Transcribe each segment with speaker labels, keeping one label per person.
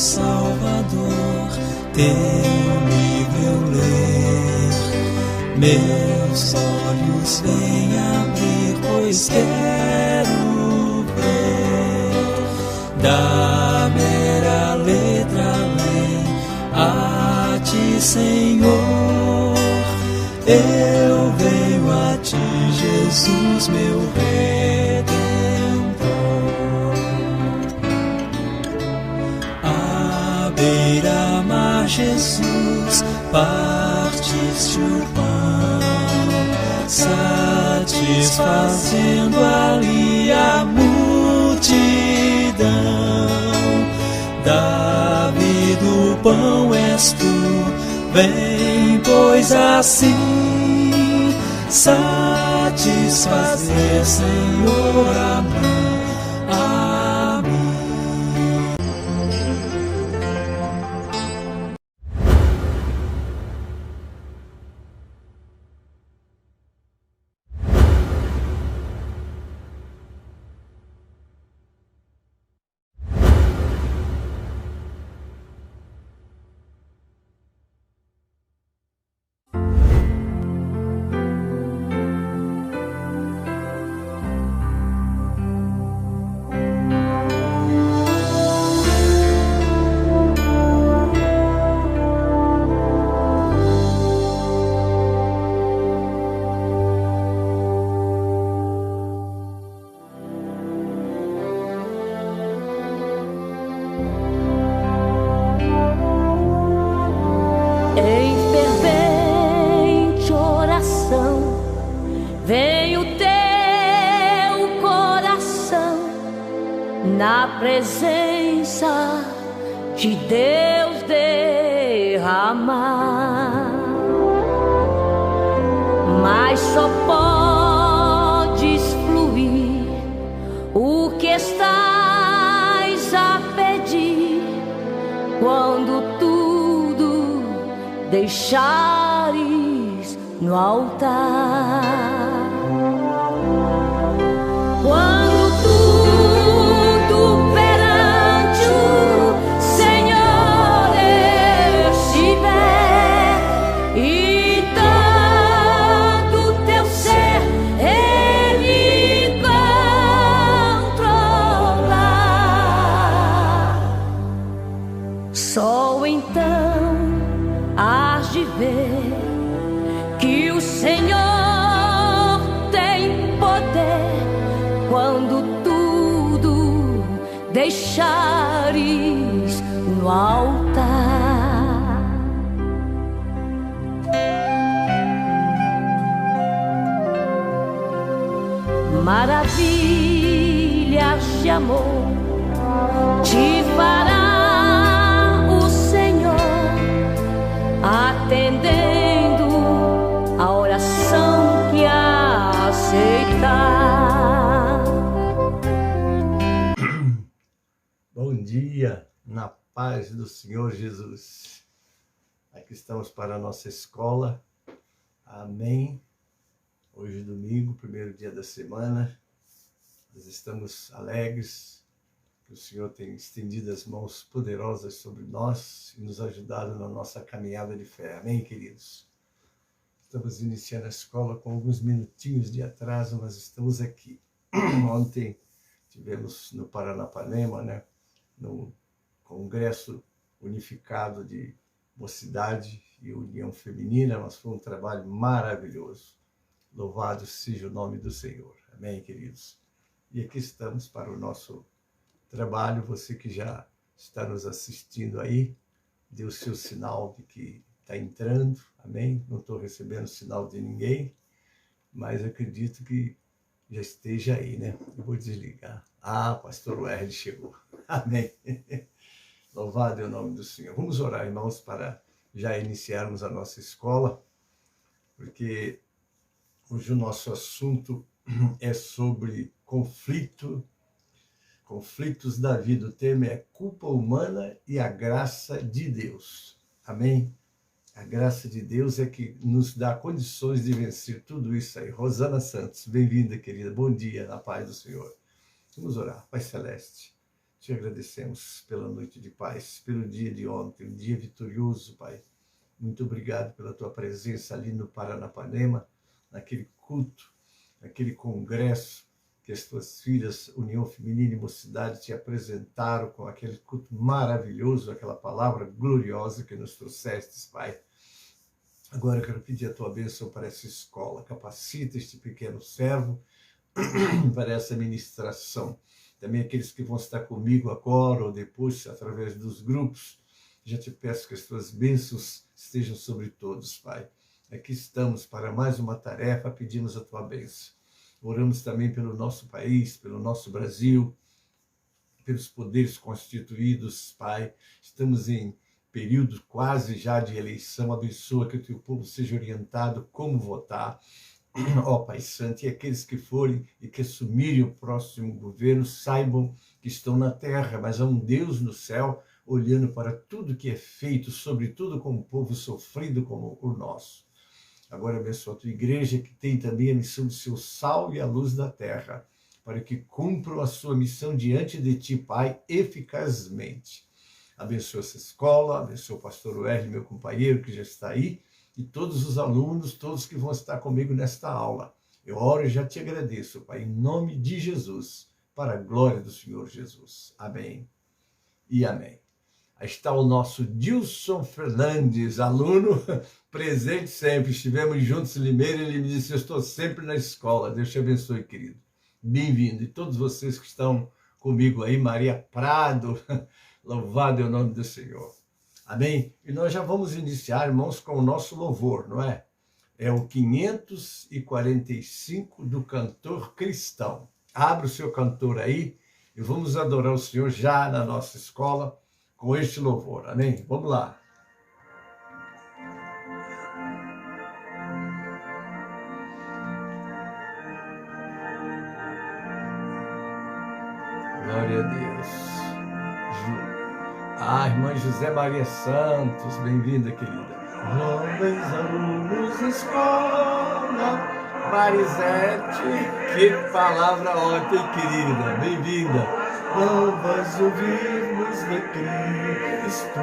Speaker 1: Salvador, teu livro eu ler. Meus olhos vêm abrir, pois quero ver da mera letra além a ti, Senhor. Eu venho a ti, Jesus, meu Redentor. À beira-mar, Jesus, partiste o pão, satisfazendo ali a multidão. Davi do pão és tu, vem, pois assim satisfazer, Senhor, a mim.
Speaker 2: Na presença de Deus derramar, mas só podes fluir o que estás a pedir quando tudo deixares no altar. Quando tudo perante o Senhor estiver e todo teu ser Ele controlar, só então hás de ver que o Senhor tem poder quando tudo deixares no altar. Maravilhas de amor te fará o Senhor, atendendo a oração que aceitar.
Speaker 3: Bom dia, na paz do Senhor Jesus. Aqui estamos para a nossa escola. Amém. Hoje domingo, primeiro dia da semana. Nós estamos alegres que o Senhor tem estendido as mãos poderosas sobre nós e nos ajudado na nossa caminhada de fé. Amém, queridos? Estamos iniciando a escola com alguns minutinhos de atraso, mas estamos aqui. Ontem tivemos no Paranapanema, né, no Congresso Unificado de Mocidade e União Feminina, mas foi um trabalho maravilhoso. Louvado seja o nome do Senhor. Amém, queridos? E aqui estamos para o nosso trabalho. Você que já está nos assistindo aí, dê o seu sinal de que está entrando. Amém? Não estou recebendo sinal de ninguém, mas acredito que já esteja aí, né? Eu vou desligar. Ah, pastor Werd chegou. Amém. Louvado é o nome do Senhor. Vamos orar, irmãos, para já iniciarmos a nossa escola, porque hoje o nosso assunto é sobre conflitos da vida. O tema é culpa humana e a graça de Deus. Amém? A graça de Deus é que nos dá condições de vencer tudo isso aí. Rosana Santos, bem-vinda, querida. Bom dia, na paz do Senhor. Vamos orar. Pai Celeste, te agradecemos pela noite de paz, pelo dia de ontem, um dia vitorioso, Pai. Muito obrigado pela tua presença ali no Paranapanema, naquele culto, naquele congresso que as tuas filhas, União Feminina e Mocidade, te apresentaram com aquele culto maravilhoso, aquela palavra gloriosa que nos trouxestes, Pai. Agora eu quero pedir a tua bênção para essa escola. Capacita este pequeno servo para essa ministração. Também aqueles que vão estar comigo agora ou depois, através dos grupos. Já te peço que as tuas bênçãos estejam sobre todos, Pai. Aqui estamos para mais uma tarefa, pedimos a tua bênção. Oramos também pelo nosso país, pelo nosso Brasil, pelos poderes constituídos, Pai. Estamos em período quase já de eleição. Abençoa que o teu povo seja orientado como votar. Ó Pai Santo, e aqueles que forem e que assumirem o próximo governo, saibam que estão na terra, mas há um Deus no céu, olhando para tudo que é feito, sobretudo com o povo sofrido como o nosso. Agora abençoa a tua igreja, que tem também a missão de ser o sal e a luz da terra, para que cumpram a sua missão diante de ti, Pai, eficazmente. Abençoa essa escola, abençoa o pastor Wesley, meu companheiro, que já está aí, e todos os alunos, todos que vão estar comigo nesta aula. Eu oro e já te agradeço, Pai, em nome de Jesus, para a glória do Senhor Jesus. Amém e amém. Aí está o nosso Dilson Fernandes, aluno presente sempre. Estivemos juntos em Limeira, ele me disse, eu estou sempre na escola. Deus te abençoe, querido. Bem-vindo. E todos vocês que estão comigo aí, Maria Prado, louvado é o nome do Senhor. Amém? E nós já vamos iniciar, irmãos, com o nosso louvor, não é? É o 545 do Cantor Cristão. Abra o seu cantor aí e vamos adorar o Senhor já na nossa escola, com este louvor, amém? Vamos lá. Glória a Deus. Irmã José Maria Santos, bem-vinda, querida. Jovens alunos, escola, Marisete, que palavra ótima, querida, bem-vinda. Novas ouvirmos de Cristo,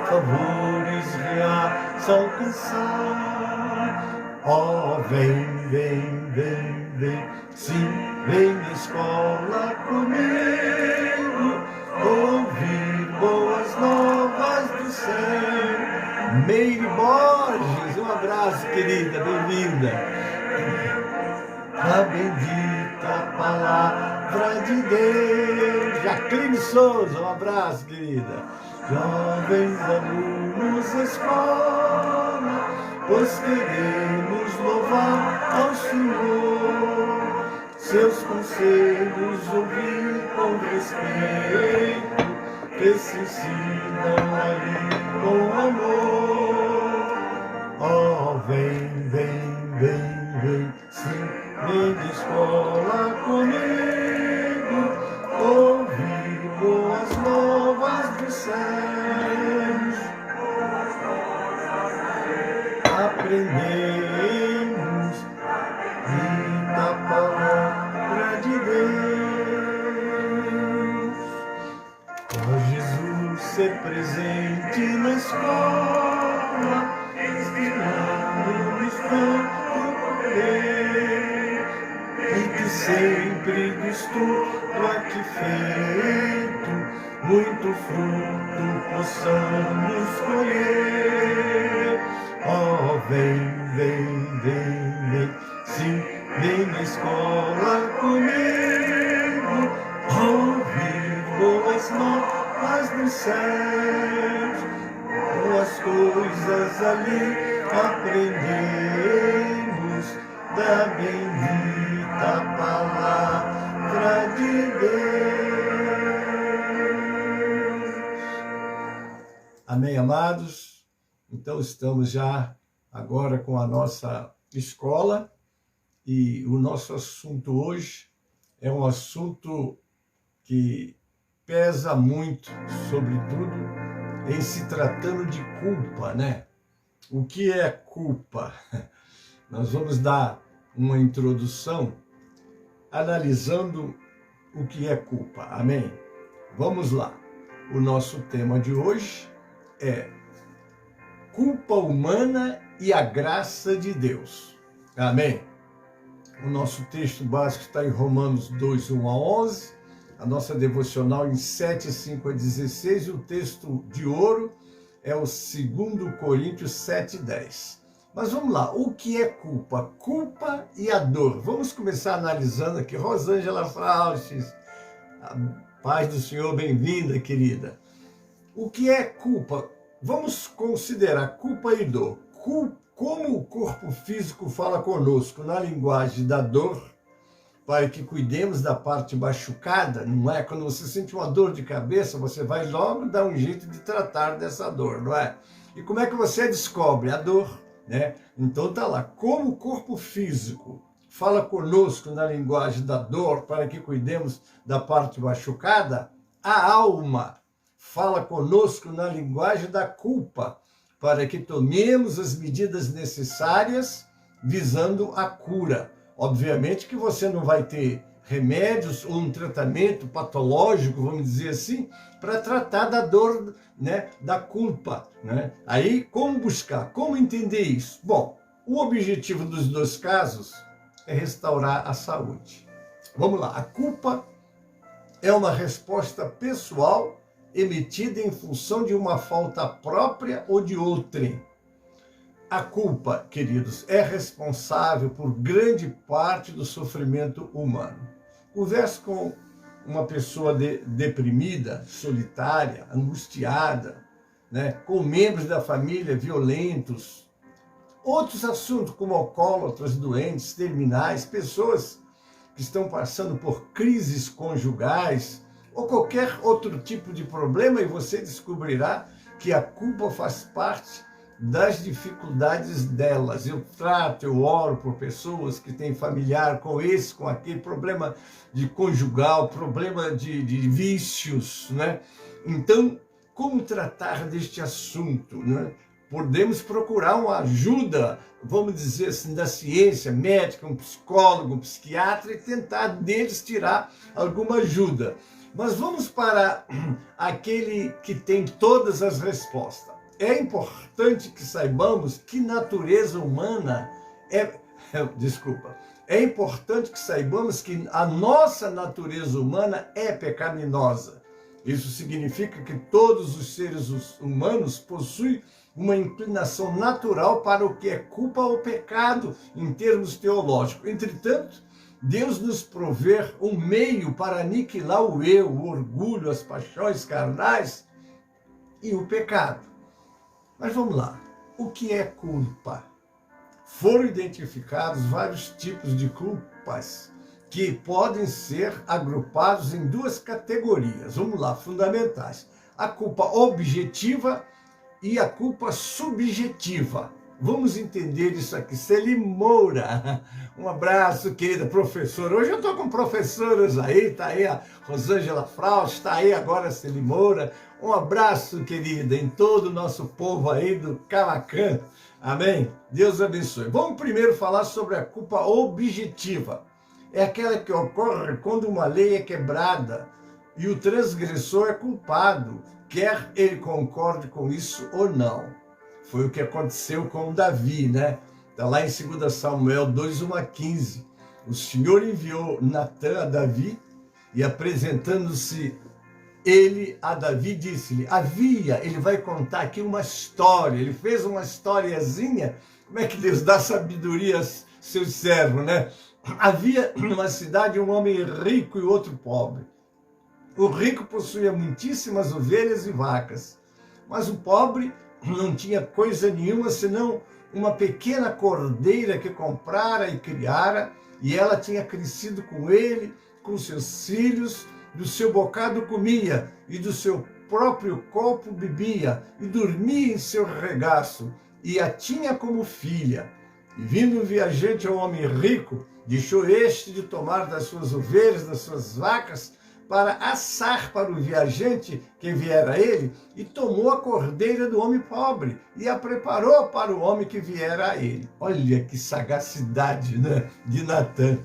Speaker 3: favores reais alcançar. Ó, vem, vem, vem, vem, sim, vem na escola comigo, ouvir boas novas do céu. Meire Borges, um abraço, querida, bem-vinda. A bendita palavra de Deus. Jacqueline Souza, um abraço, querida. Jovens alunos, escola, pois queremos louvar ao Senhor. Seus conselhos ouvir com respeito, que se ensinam ali com amor. Oh, vem, vem, vem, vem, sim, vem de escola comigo, ouvir boas novas dos céus. Aprendemos da palavra de Deus. Ó Jesus, ser presente na escola, ensinando-nos tanto poder, e que sempre do estudo aqui feito, muito fruto possamos colher. Oh, vem, vem, vem, vem, sim, vem na escola comigo, ouvir boas novas dos céus. Boas coisas ali aprendemos da bendita palavra de Deus. Amém, amados? Então estamos já agora com a nossa escola e o nosso assunto hoje é um assunto que pesa muito, sobretudo em se tratando de culpa, né? O que é culpa? Nós vamos dar uma introdução analisando o que é culpa, amém? Vamos lá. O nosso tema de hoje é culpa humana e a graça de Deus. Amém? O nosso texto básico está em Romanos 2, 1 a 11, a nossa devocional em 7, 5 a 16, e o texto de ouro é o 2 Coríntios 7, 10. Mas vamos lá, o que é culpa? Culpa e a dor. Vamos começar analisando aqui. Rosângela Frauches, a paz do Senhor, bem-vinda, querida. O que é culpa? Vamos considerar culpa e dor. Como o corpo físico fala conosco na linguagem da dor, para que cuidemos da parte machucada, não é? Quando você sente uma dor de cabeça, você vai logo dar um jeito de tratar dessa dor, não é? E como é que você descobre a dor, né? Então tá lá, como o corpo físico fala conosco na linguagem da dor, para que cuidemos da parte machucada, a alma fala conosco na linguagem da culpa, para que tomemos as medidas necessárias visando a cura. Obviamente que você não vai ter remédios ou um tratamento patológico, vamos dizer assim, para tratar da dor, né, da culpa, né? Aí, como buscar? Como entender isso? Bom, o objetivo dos dois casos é restaurar a saúde. Vamos lá, a culpa é uma resposta pessoal emitida em função de uma falta própria ou de outrem. A culpa, queridos, é responsável por grande parte do sofrimento humano. Converse com uma pessoa deprimida, solitária, angustiada, né, com membros da família violentos, outros assuntos como alcoólatras, doentes, terminais, pessoas que estão passando por crises conjugais ou qualquer outro tipo de problema, e você descobrirá que a culpa faz parte das dificuldades delas. Eu oro por pessoas que têm familiar com esse, com aquele problema de conjugal, problema de vícios, né? Então, como tratar deste assunto, né? Podemos procurar uma ajuda, vamos dizer assim, da ciência médica, um psicólogo, um psiquiatra, e tentar deles tirar alguma ajuda. Mas vamos para aquele que tem todas as respostas. É importante que saibamos que natureza humana é importante que saibamos que a nossa natureza humana é pecaminosa. Isso significa que todos os seres humanos possuem uma inclinação natural para o que é culpa ou pecado em termos teológicos. Entretanto, Deus nos provê um meio para aniquilar o eu, o orgulho, as paixões carnais e o pecado. Mas vamos lá, o que é culpa? Foram identificados vários tipos de culpas que podem ser agrupados em duas categorias, vamos lá, fundamentais. A culpa objetiva e a culpa subjetiva. Vamos entender isso aqui. Celi Moura, um abraço, querida professora. Hoje eu estou com professoras aí, tá aí a Rosângela Frauch, está aí agora a Celi Moura. Um abraço, querida, em todo o nosso povo aí do Camacan. Amém? Deus abençoe. Vamos primeiro falar sobre a culpa objetiva. É aquela que ocorre quando uma lei é quebrada e o transgressor é culpado, quer ele concorde com isso ou não. Foi o que aconteceu com Davi, né? Está lá em 2 Samuel 2, 1 a 15. O Senhor enviou Natã a Davi e, apresentando-se ele a Davi, disse-lhe, ele vai contar aqui uma história, ele fez uma historiazinha. Como é que Deus dá sabedoria aos seus servos, né? Havia numa cidade um homem rico e outro pobre. O rico possuía muitíssimas ovelhas e vacas, mas o pobre não tinha coisa nenhuma senão uma pequena cordeira que comprara e criara, e ela tinha crescido com ele, com seus filhos, do seu bocado comia, e do seu próprio copo bebia, e dormia em seu regaço, e a tinha como filha. E vindo um viajante ao homem rico, deixou este de tomar das suas ovelhas, das suas vacas, para assar para o viajante que viera a ele, e tomou a cordeira do homem pobre, e a preparou para o homem que viera a ele. Olha que sagacidade, né, de Natã.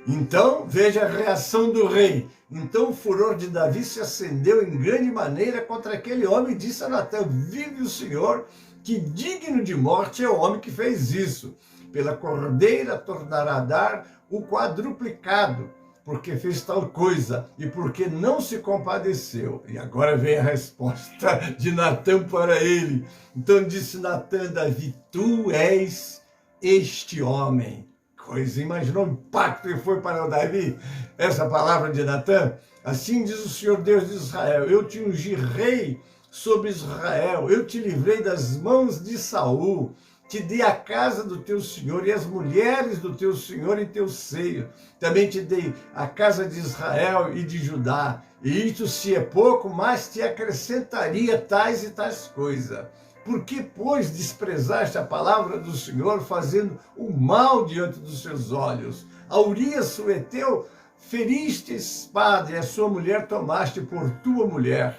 Speaker 3: Então, veja a reação do rei. Então o furor de Davi se acendeu em grande maneira contra aquele homem e disse a Natã: vive o Senhor, que digno de morte é o homem que fez isso. Pela cordeira tornará a dar o quadruplicado, porque fez tal coisa e porque não se compadeceu. E agora vem a resposta de Natã para ele. Então disse Natã a Davi: tu és este homem. Coisa, imaginou o impacto que foi para o Davi essa palavra de Natã? Assim diz o Senhor Deus de Israel: eu te ungi rei sobre Israel, eu te livrei das mãos de Saul, te dei a casa do teu senhor e as mulheres do teu senhor em teu seio. Também te dei a casa de Israel e de Judá. E isto, se é pouco, mas te acrescentaria tais e tais coisas. Por que, pois, desprezaste a palavra do Senhor, fazendo o mal diante dos seus olhos? A Urias, o heteu, feriste a espada, e a sua mulher tomaste por tua mulher.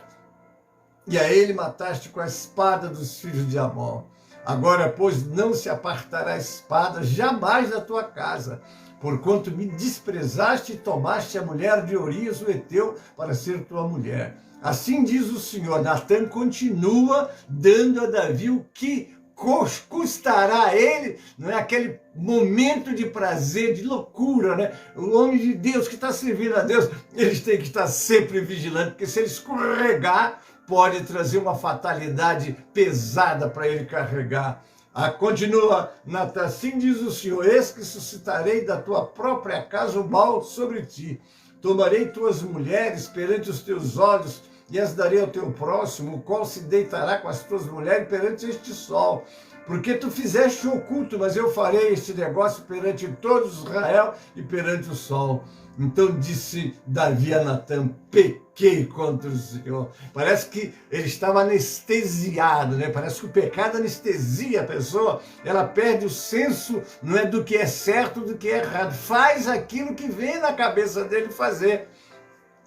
Speaker 3: E a ele mataste com a espada dos filhos de Amon. Agora, pois, não se apartará a espada jamais da tua casa, porquanto me desprezaste e tomaste a mulher de Urias, o heteu, para ser tua mulher. Assim diz o Senhor. Natã continua dando a Davi o que custará a ele, não é, aquele momento de prazer, de loucura, né? O homem de Deus que está servindo a Deus, eles têm que estar sempre vigilantes, porque se ele escorregar, pode trazer uma fatalidade pesada para ele carregar. Continua Natã: assim diz o Senhor: eis que suscitarei da tua própria casa o mal sobre ti. Tomarei tuas mulheres perante os teus olhos e as darei ao teu próximo, o qual se deitará com as tuas mulheres perante este sol. Porque tu fizeste oculto, mas eu farei este negócio perante todo Israel e perante o sol. Então disse Davi a Natã: pequei contra o Senhor. Parece que ele estava anestesiado, né? Parece que o pecado anestesia a pessoa, ela perde o senso, não é, do que é certo, do que é errado. Faz aquilo que vem na cabeça dele fazer.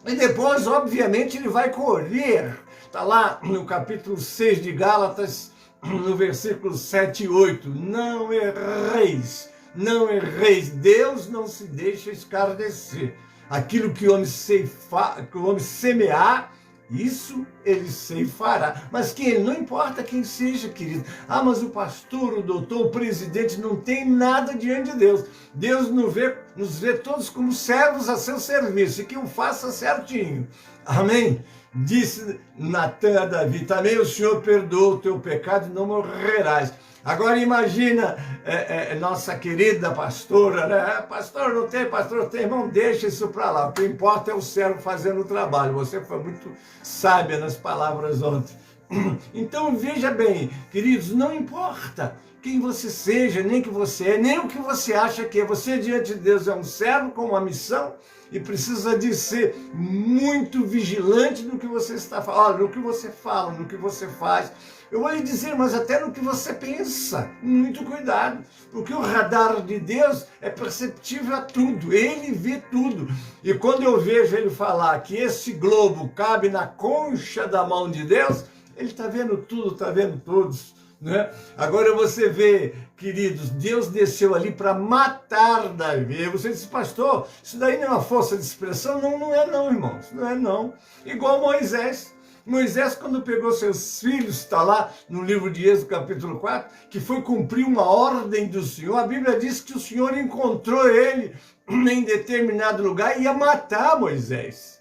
Speaker 3: E depois, obviamente, ele vai colher. Está lá no capítulo 6 de Gálatas, no versículo 7 e 8. Não erreis, não erreis. Deus não se deixa escarnecer. Aquilo que o homem semear, isso ele ceifará. Mas quem? Não importa quem seja, querido. Ah, mas o pastor, o doutor, o presidente não tem nada diante de Deus. Deus nos vê todos como servos a seu serviço e que o faça certinho. Amém? Disse Natã a Davi: também o Senhor perdoou o teu pecado e não morrerás. Agora imagina nossa querida pastora, né? Pastor, não tem, pastor, tem, irmão, deixa isso para lá. O que importa é o servo fazendo o trabalho. Você foi muito sábia nas palavras ontem. Então veja bem, queridos, não importa quem você seja, nem que você é, nem o que você acha que é. Você diante de Deus é um servo com uma missão e precisa de ser muito vigilante no que você está falando, no que você fala, no que você faz. Eu vou lhe dizer, mas até no que você pensa, muito cuidado, porque o radar de Deus é perceptível a tudo, ele vê tudo. E quando eu vejo ele falar que esse globo cabe na concha da mão de Deus, ele está vendo tudo, está vendo todos, né? Agora você vê, queridos, Deus desceu ali para matar Davi. Você diz: pastor, isso daí não é uma força de expressão? Não, não é não, irmãos, não é não. Igual Moisés. Moisés, quando pegou seus filhos, está lá no livro de Êxodo, capítulo 4, que foi cumprir uma ordem do Senhor. A Bíblia diz que o Senhor encontrou ele em determinado lugar e ia matar Moisés.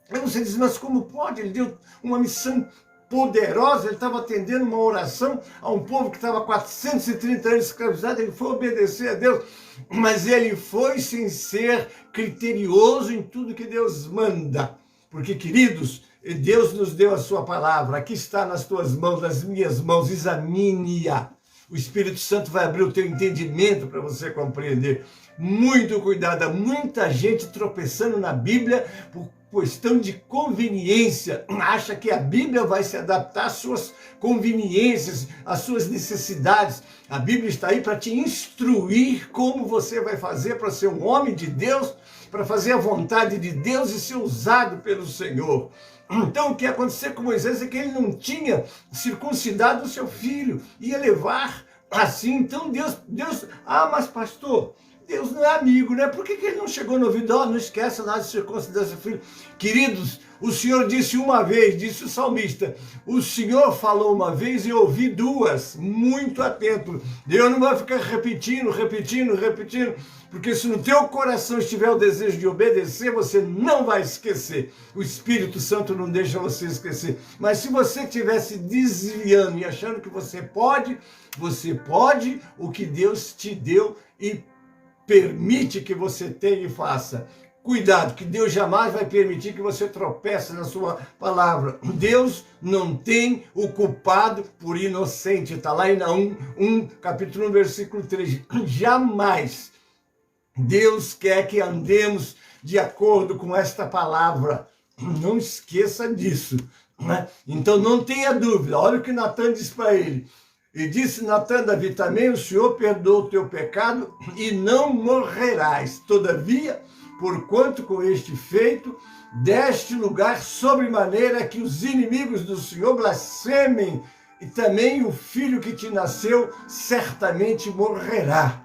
Speaker 3: Aí você diz: mas como pode? Ele deu uma missão poderosa, ele estava atendendo uma oração a um povo que estava 430 anos escravizado, ele foi obedecer a Deus, mas ele foi sem ser criterioso em tudo que Deus manda. Porque, queridos, Deus nos deu a sua palavra, aqui está nas tuas mãos, nas minhas mãos, examine-a. O Espírito Santo vai abrir o teu entendimento para você compreender. Muito cuidado, há muita gente tropeçando na Bíblia por questão de conveniência, acha que a Bíblia vai se adaptar às suas conveniências, às suas necessidades. A Bíblia está aí para te instruir como você vai fazer para ser um homem de Deus, para fazer a vontade de Deus e ser usado pelo Senhor. Então o que aconteceu com Moisés é que ele não tinha circuncidado o seu filho, ia levar assim. Então Deus, mas pastor, Deus não é amigo, né? Por que ele não chegou no ouvido? Não esquece nada de circuncidar seu filho. Queridos, o Senhor disse uma vez, disse o salmista, o Senhor falou uma vez e eu ouvi duas, muito atento. Deus não vai ficar repetindo, porque se no teu coração estiver o desejo de obedecer, você não vai esquecer. O Espírito Santo não deixa você esquecer. Mas se você estiver se desviando e achando que você pode o que Deus te deu e permite que você tenha e faça. Cuidado, que Deus jamais vai permitir que você tropece na sua palavra. Deus não tem o culpado por inocente. Está lá em Naum 1, capítulo 1, versículo 3. Jamais Deus quer que andemos de acordo com esta palavra. Não esqueça disso. Né? Então não tenha dúvida. Olha o que Natan diz para ele. E disse Natan a Davi também, o Senhor perdoa o teu pecado e não morrerás. Todavia, porquanto com este feito, deste lugar sobremaneira que os inimigos do Senhor blasfemem, e também o filho que te nasceu certamente morrerá.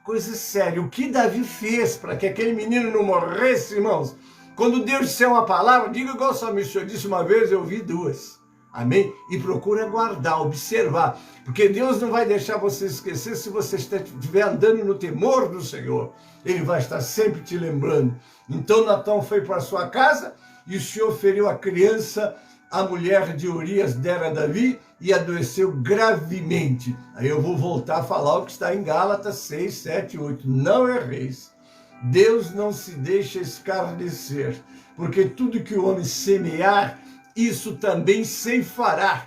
Speaker 3: Coisa séria. O que Davi fez para que aquele menino não morresse, irmãos? Quando Deus disser uma palavra, diga igual o salmista disse uma vez, eu ouvi duas. Amém? E procura guardar, observar. Porque Deus não vai deixar você esquecer se você estiver andando no temor do Senhor. Ele vai estar sempre te lembrando. Então Natan foi para sua casa e o Senhor feriu a criança, a mulher de Urias dera a Davi e adoeceu gravemente. Aí eu vou voltar a falar o que está em Gálatas 6, 7, 8. Não erreis. Deus não se deixa escarnecer, porque tudo que o homem semear, isso também ceifará.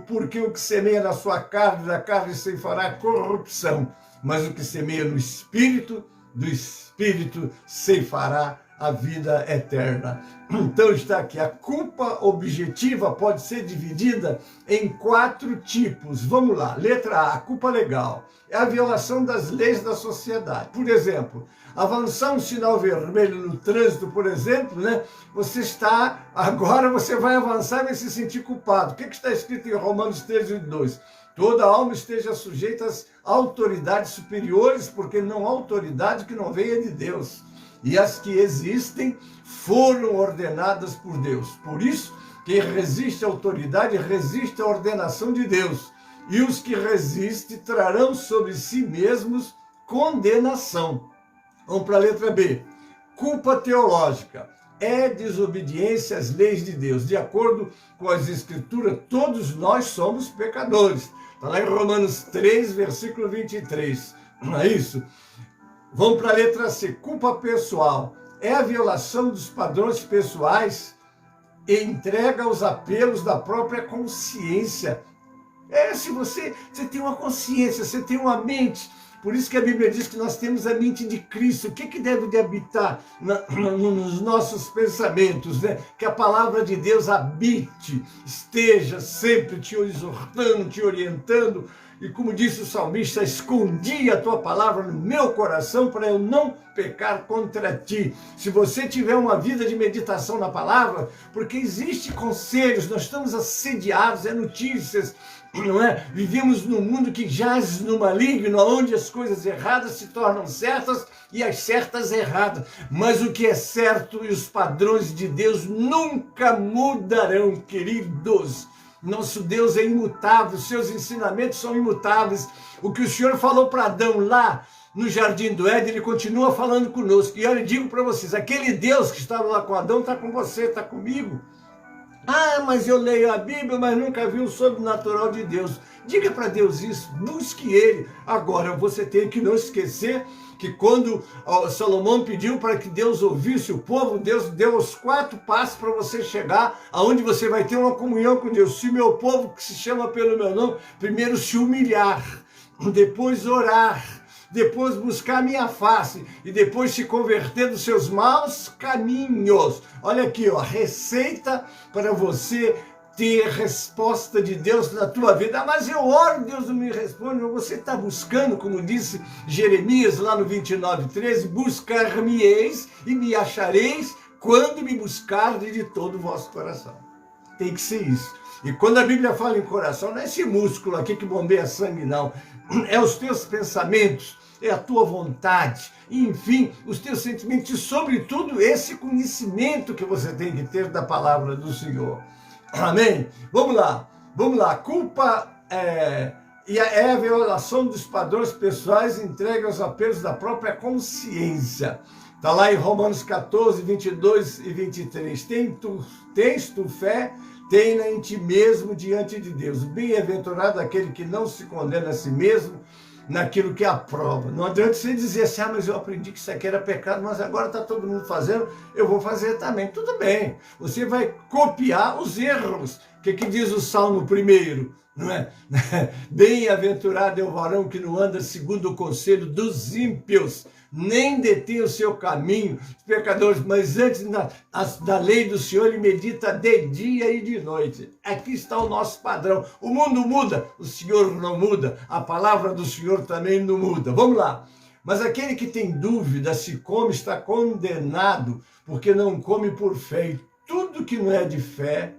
Speaker 3: Porque o que semeia na sua carne, da carne ceifará corrupção. Mas o que semeia no Espírito, do Espírito ceifará a vida eterna. Então está aqui, a culpa objetiva pode ser dividida em 4 tipos. Vamos lá, letra A, a culpa legal. É a violação das leis da sociedade. Por exemplo, avançar um sinal vermelho no trânsito, por exemplo, né? Agora você vai avançar e vai se sentir culpado. O que está escrito em Romanos 13:2? Toda alma esteja sujeita às autoridades superiores, porque não há autoridade que não venha de Deus. E as que existem foram ordenadas por Deus. Por isso, quem resiste à autoridade resiste à ordenação de Deus. E os que resistem trarão sobre si mesmos condenação. Vamos para a letra B. Culpa teológica. É desobediência às leis de Deus. De acordo com as Escrituras, todos nós somos pecadores. Está lá em Romanos 3, versículo 23. Não é isso? Vamos para a letra C. Culpa pessoal. É a violação dos padrões pessoais e entrega aos apelos da própria consciência. Se você tem uma consciência, você tem uma mente. Por isso que a Bíblia diz que nós temos a mente de Cristo. O que deve de habitar nos nossos pensamentos, né? Que a palavra de Deus habite, esteja sempre te exortando, te orientando. E como disse o salmista, escondi a tua palavra no meu coração para eu não pecar contra ti. Se você tiver uma vida de meditação na palavra, porque existem conselhos, nós estamos assediados, notícias, não é? Vivemos num mundo que jaz no maligno, onde as coisas erradas se tornam certas e as certas erradas. Mas o que é certo e os padrões de Deus nunca mudarão, queridos. Nosso Deus é imutável, seus ensinamentos são imutáveis. O que o Senhor falou para Adão lá no Jardim do Éden, ele continua falando conosco. E olha, eu digo para vocês, aquele Deus que estava lá com Adão está com você, está comigo. Mas eu leio a Bíblia, mas nunca vi o sobrenatural de Deus. Diga para Deus isso, busque Ele. Agora, você tem que não esquecer que quando Salomão pediu para que Deus ouvisse o povo, Deus deu os 4 passos para você chegar aonde você vai ter uma comunhão com Deus. Se meu povo, que se chama pelo meu nome, primeiro se humilhar, depois orar, depois buscar a minha face e depois se converter dos seus maus caminhos. Olha aqui, a receita para você ter resposta de Deus na tua vida. Mas eu oro, Deus não me responde. Você está buscando, como disse Jeremias lá no 29:13, buscar-me-eis e me achareis quando me buscardes de todo o vosso coração. Tem que ser isso. E quando a Bíblia fala em coração, não é esse músculo aqui que bombeia sangue, não. É os teus pensamentos, é a tua vontade, enfim, os teus sentimentos e, sobretudo, esse conhecimento que você tem que ter da palavra do Senhor. Amém? Vamos lá. Culpa é a violação dos padrões pessoais entregue aos apelos da própria consciência. Está lá em Romanos 14, 22 e 23. Tens tu fé? Tenha em ti mesmo diante de Deus. Bem-aventurado aquele que não se condena a si mesmo naquilo que aprova. Não adianta você dizer assim, mas eu aprendi que isso aqui era pecado, mas agora está todo mundo fazendo, eu vou fazer também. Tudo bem, você vai copiar os erros. O que diz o Salmo 1? Não é? Bem-aventurado é o varão que não anda segundo o conselho dos ímpios, nem detém o seu caminho, os pecadores, mas antes da lei do Senhor ele medita de dia e de noite. Aqui está o nosso padrão. O mundo muda, o Senhor não muda, a palavra do Senhor também não muda. Vamos lá. Mas aquele que tem dúvida se come está condenado, porque não come por fé. E tudo que não é de fé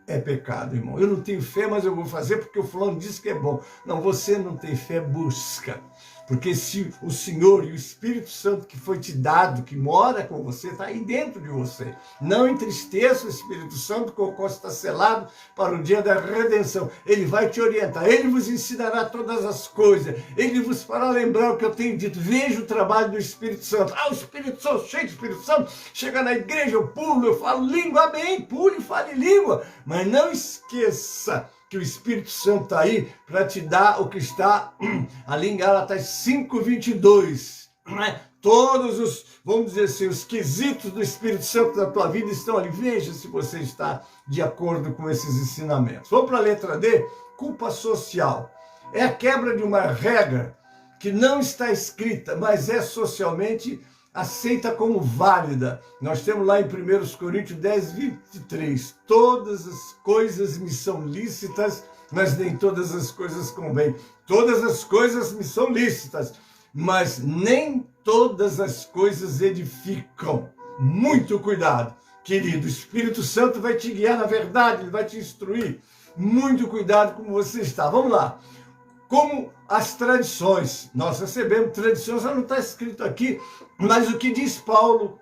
Speaker 3: é pecado, irmão. Eu não tenho fé, mas eu vou fazer porque o fulano disse que é bom. Não, você não tem fé, busca. Porque se o Senhor e o Espírito Santo que foi te dado, que mora com você, está aí dentro de você. Não entristeça o Espírito Santo, que o qual está selado para o dia da redenção. Ele vai te orientar, ele vos ensinará todas as coisas, ele vos fará lembrar o que eu tenho dito. Veja o trabalho do Espírito Santo. O Espírito Santo, cheio do Espírito Santo, chega na igreja, eu pulo, eu falo língua, amém, pule e fale língua. Mas não esqueça que o Espírito Santo está aí para te dar o que está ali em Gálatas 5:22. Todos os, vamos dizer assim, os quesitos do Espírito Santo da tua vida estão ali. Veja se você está de acordo com esses ensinamentos. Vamos para a letra D, culpa social. É a quebra de uma regra que não está escrita, mas é socialmente aceita como válida. Nós temos lá em 1 Coríntios 10, 23. Todas as coisas me são lícitas, mas nem todas as coisas convêm. Todas as coisas me são lícitas, mas nem todas as coisas edificam. Muito cuidado, querido. O Espírito Santo vai te guiar na verdade, ele vai te instruir. Muito cuidado como você está. Vamos lá. Como as tradições, nós recebemos tradições, não está escrito aqui, mas o que diz Paulo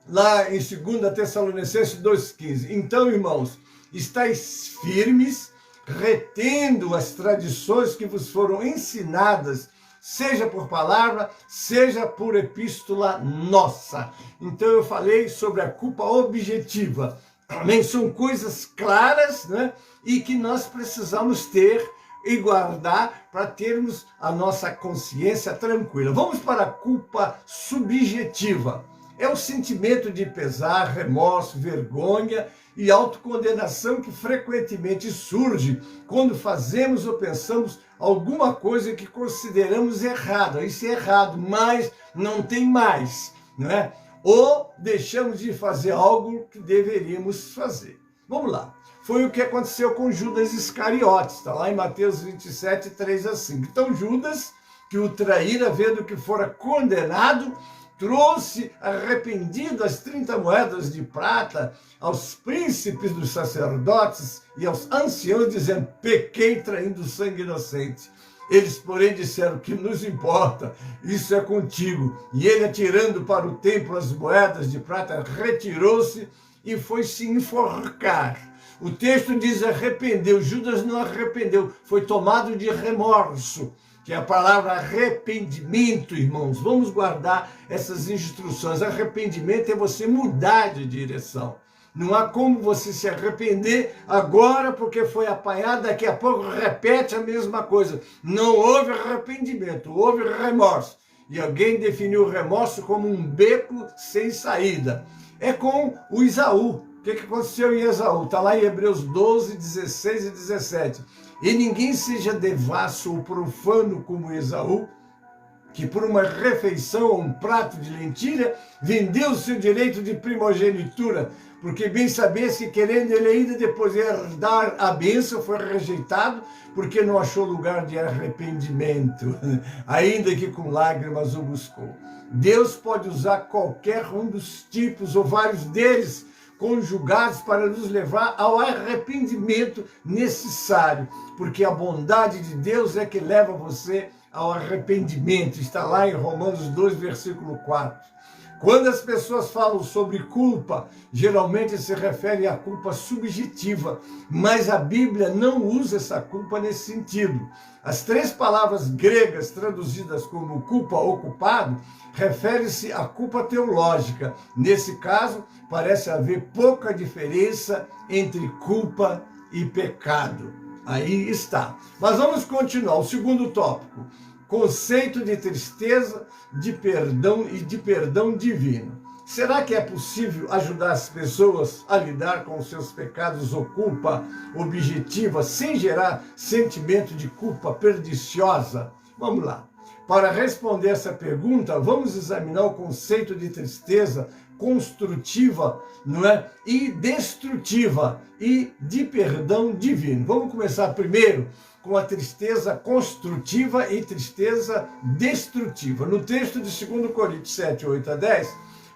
Speaker 3: lá em 2 Tessalonicenses 2,15. Então, irmãos, estáis firmes, retendo as tradições que vos foram ensinadas, seja por palavra, seja por epístola nossa. Então eu falei sobre a culpa objetiva. Amém? São coisas claras, né? E que nós precisamos ter e guardar para termos a nossa consciência tranquila. Vamos para a culpa subjetiva. É o sentimento de pesar, remorso, vergonha e autocondenação que frequentemente surge quando fazemos ou pensamos alguma coisa que consideramos errada. Isso é errado, mas não tem mais, não é? Ou deixamos de fazer algo que deveríamos fazer. Vamos lá. Foi o que aconteceu com Judas Iscariotes, está lá em Mateus 27, 3 a 5. Então Judas, que o traíra, vendo que fora condenado, trouxe arrependido as 30 moedas de prata aos príncipes dos sacerdotes e aos anciãos, dizendo, pequei traindo sangue inocente. Eles, porém, disseram, que nos importa, isso é contigo. E ele, atirando para o templo as moedas de prata, retirou-se e foi se enforcar. O texto diz arrependeu, Judas não arrependeu, foi tomado de remorso, que é a palavra arrependimento, irmãos. Vamos guardar essas instruções. Arrependimento é você mudar de direção. Não há como você se arrepender agora porque foi apanhado, daqui a pouco repete a mesma coisa. Não houve arrependimento, houve remorso. E alguém definiu o remorso como um beco sem saída. É com o Esaú. O que aconteceu em Esaú? Está lá em Hebreus 12, 16 e 17. E ninguém seja devasso ou profano como Esaú, que por uma refeição ou um prato de lentilha vendeu o seu direito de primogenitura, porque bem sabia que querendo ele ainda depois herdar a bênção, foi rejeitado, porque não achou lugar de arrependimento, ainda que com lágrimas o buscou. Deus pode usar qualquer um dos tipos ou vários deles conjugados para nos levar ao arrependimento necessário, porque a bondade de Deus é que leva você ao arrependimento. Está lá em Romanos 2, versículo 4. Quando as pessoas falam sobre culpa, geralmente se refere à culpa subjetiva, mas a Bíblia não usa essa culpa nesse sentido. As 3 palavras gregas traduzidas como culpa ou culpado refere-se à culpa teológica. Nesse caso, parece haver pouca diferença entre culpa e pecado. Aí está. Mas vamos continuar. O segundo tópico. Conceito de tristeza, de perdão e de perdão divino. Será que é possível ajudar as pessoas a lidar com os seus pecados ou culpa objetiva sem gerar sentimento de culpa perniciosa? Vamos lá. Para responder essa pergunta, vamos examinar o conceito de tristeza construtiva, não é? E destrutiva e de perdão divino. Vamos começar primeiro com a tristeza construtiva e tristeza destrutiva. No texto de 2 Coríntios 7, 8 a 10,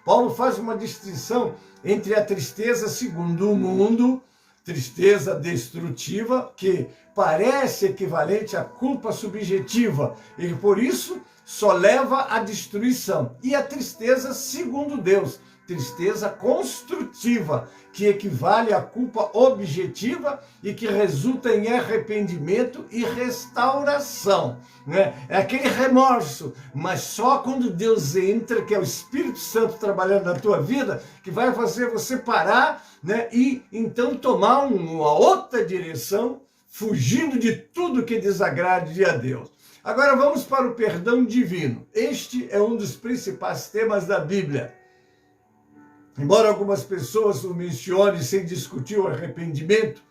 Speaker 3: Paulo faz uma distinção entre a tristeza segundo o mundo, tristeza destrutiva, que parece equivalente à culpa subjetiva e por isso só leva à destruição, e a tristeza segundo Deus, tristeza construtiva, que equivale à culpa objetiva e que resulta em arrependimento e restauração, né? É aquele remorso, mas só quando Deus entra, que é o Espírito Santo trabalhando na tua vida, que vai fazer você parar, né? E então tomar uma outra direção, fugindo de tudo que desagrade a Deus. Agora vamos para o perdão divino. Este é um dos principais temas da Bíblia. Embora algumas pessoas o mencionem sem discutir o arrependimento,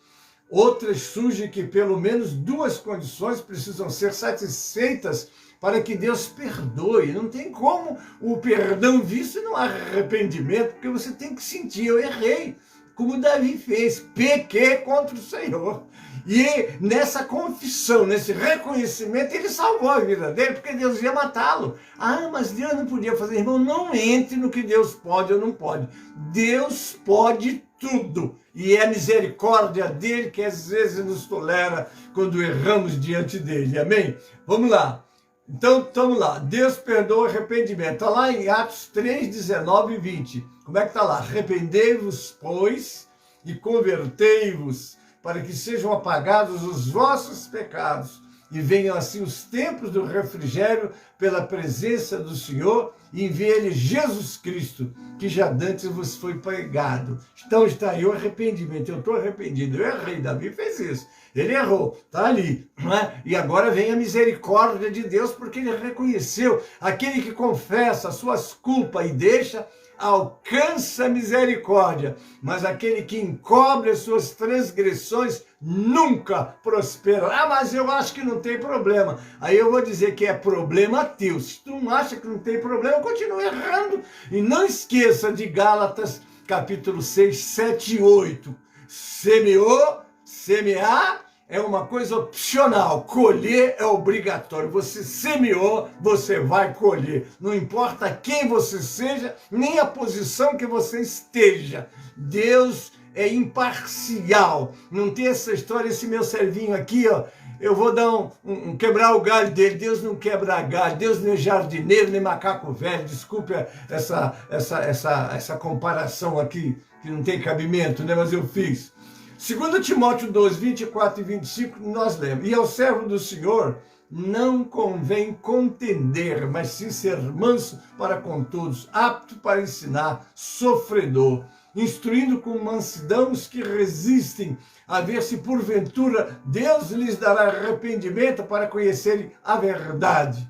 Speaker 3: outras surgem que pelo menos 2 condições precisam ser satisfeitas para que Deus perdoe. Não tem como o perdão vir se não há arrependimento, porque você tem que sentir, eu errei, como Davi fez, pequei contra o Senhor. E nessa confissão, nesse reconhecimento, ele salvou a vida dele, porque Deus ia matá-lo. Ah, mas Deus não podia fazer. Irmão, não entre no que Deus pode ou não pode. Deus pode tudo. E é a misericórdia dele que às vezes nos tolera quando erramos diante dele. Amém? Vamos lá. Então, estamos lá. Deus perdoa o arrependimento. Está lá em Atos 3, 19 e 20. Como é que está lá? Arrependei-vos, pois, e convertei-vos, para que sejam apagados os vossos pecados e venham assim os tempos do refrigério pela presença do Senhor, e envie-lhe Jesus Cristo, que já dantes vos foi pregado. Então está aí o arrependimento. Eu estou arrependido, eu errei, Davi fez isso, ele errou, está ali, não é? E agora vem a misericórdia de Deus, porque ele reconheceu. Aquele que confessa as suas culpas e deixa, alcança a misericórdia, mas aquele que encobre as suas transgressões nunca prospera. Ah, mas eu acho que não tem problema. Aí eu vou dizer que é problema teu. Se tu não acha que não tem problema, continua errando. E não esqueça de Gálatas capítulo 6, 7 e 8. Semeou, semear é uma coisa opcional, colher é obrigatório. Você semeou, você vai colher. Não importa quem você seja, nem a posição que você esteja. Deus é imparcial. Não tem essa história, esse meu servinho aqui, ó, eu vou dar quebrar o galho dele. Deus não quebra galho. Deus não é jardineiro, nem macaco velho. Desculpe essa comparação aqui, que não tem cabimento, né? Mas eu fiz. 2 Timóteo 2, 24 e 25, nós lemos: e ao servo do Senhor não convém contender, mas sim ser manso para com todos, apto para ensinar, sofredor, instruindo com mansidão os que resistem, a ver se porventura Deus lhes dará arrependimento para conhecerem a verdade.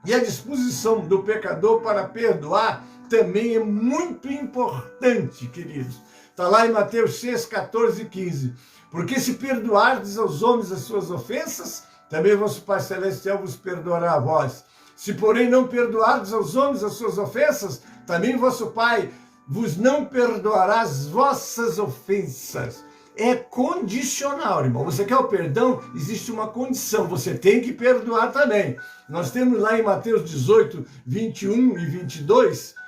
Speaker 3: E a disposição do pecador para perdoar também é muito importante, queridos. Está lá em Mateus 6, 14 e 15. Porque se perdoardes aos homens as suas ofensas, também vosso Pai Celestial vos perdoará a vós. Se, porém, não perdoardes aos homens as suas ofensas, também vosso Pai vos não perdoará as vossas ofensas. É condicional, irmão. Você quer o perdão? Existe uma condição. Você tem que perdoar também. Nós temos lá em Mateus 18, 21 e 22...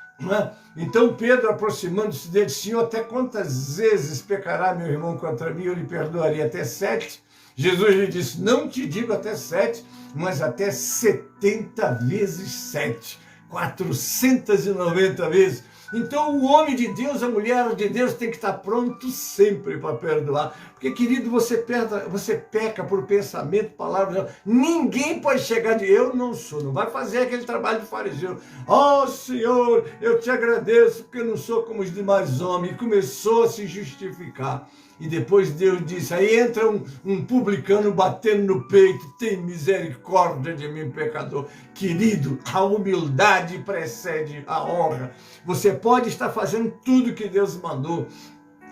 Speaker 3: Então Pedro, aproximando-se dele, Senhor, até quantas vezes pecará meu irmão contra mim? Eu lhe perdoaria até 7. Jesus lhe disse, não te digo até 7, mas até 70 vezes 7, 490 vezes. Então o homem de Deus, a mulher de Deus tem que estar pronto sempre para perdoar. Porque, querido, você peca por pensamento, palavra. Ninguém pode chegar de eu não sou. Não vai fazer aquele trabalho de fariseu. Oh, Senhor, eu te agradeço porque eu não sou como os demais homens. E começou a se justificar. E depois Deus disse, aí entra um publicano batendo no peito, tem misericórdia de mim, pecador. Querido, a humildade precede a honra. Você pode estar fazendo tudo que Deus mandou.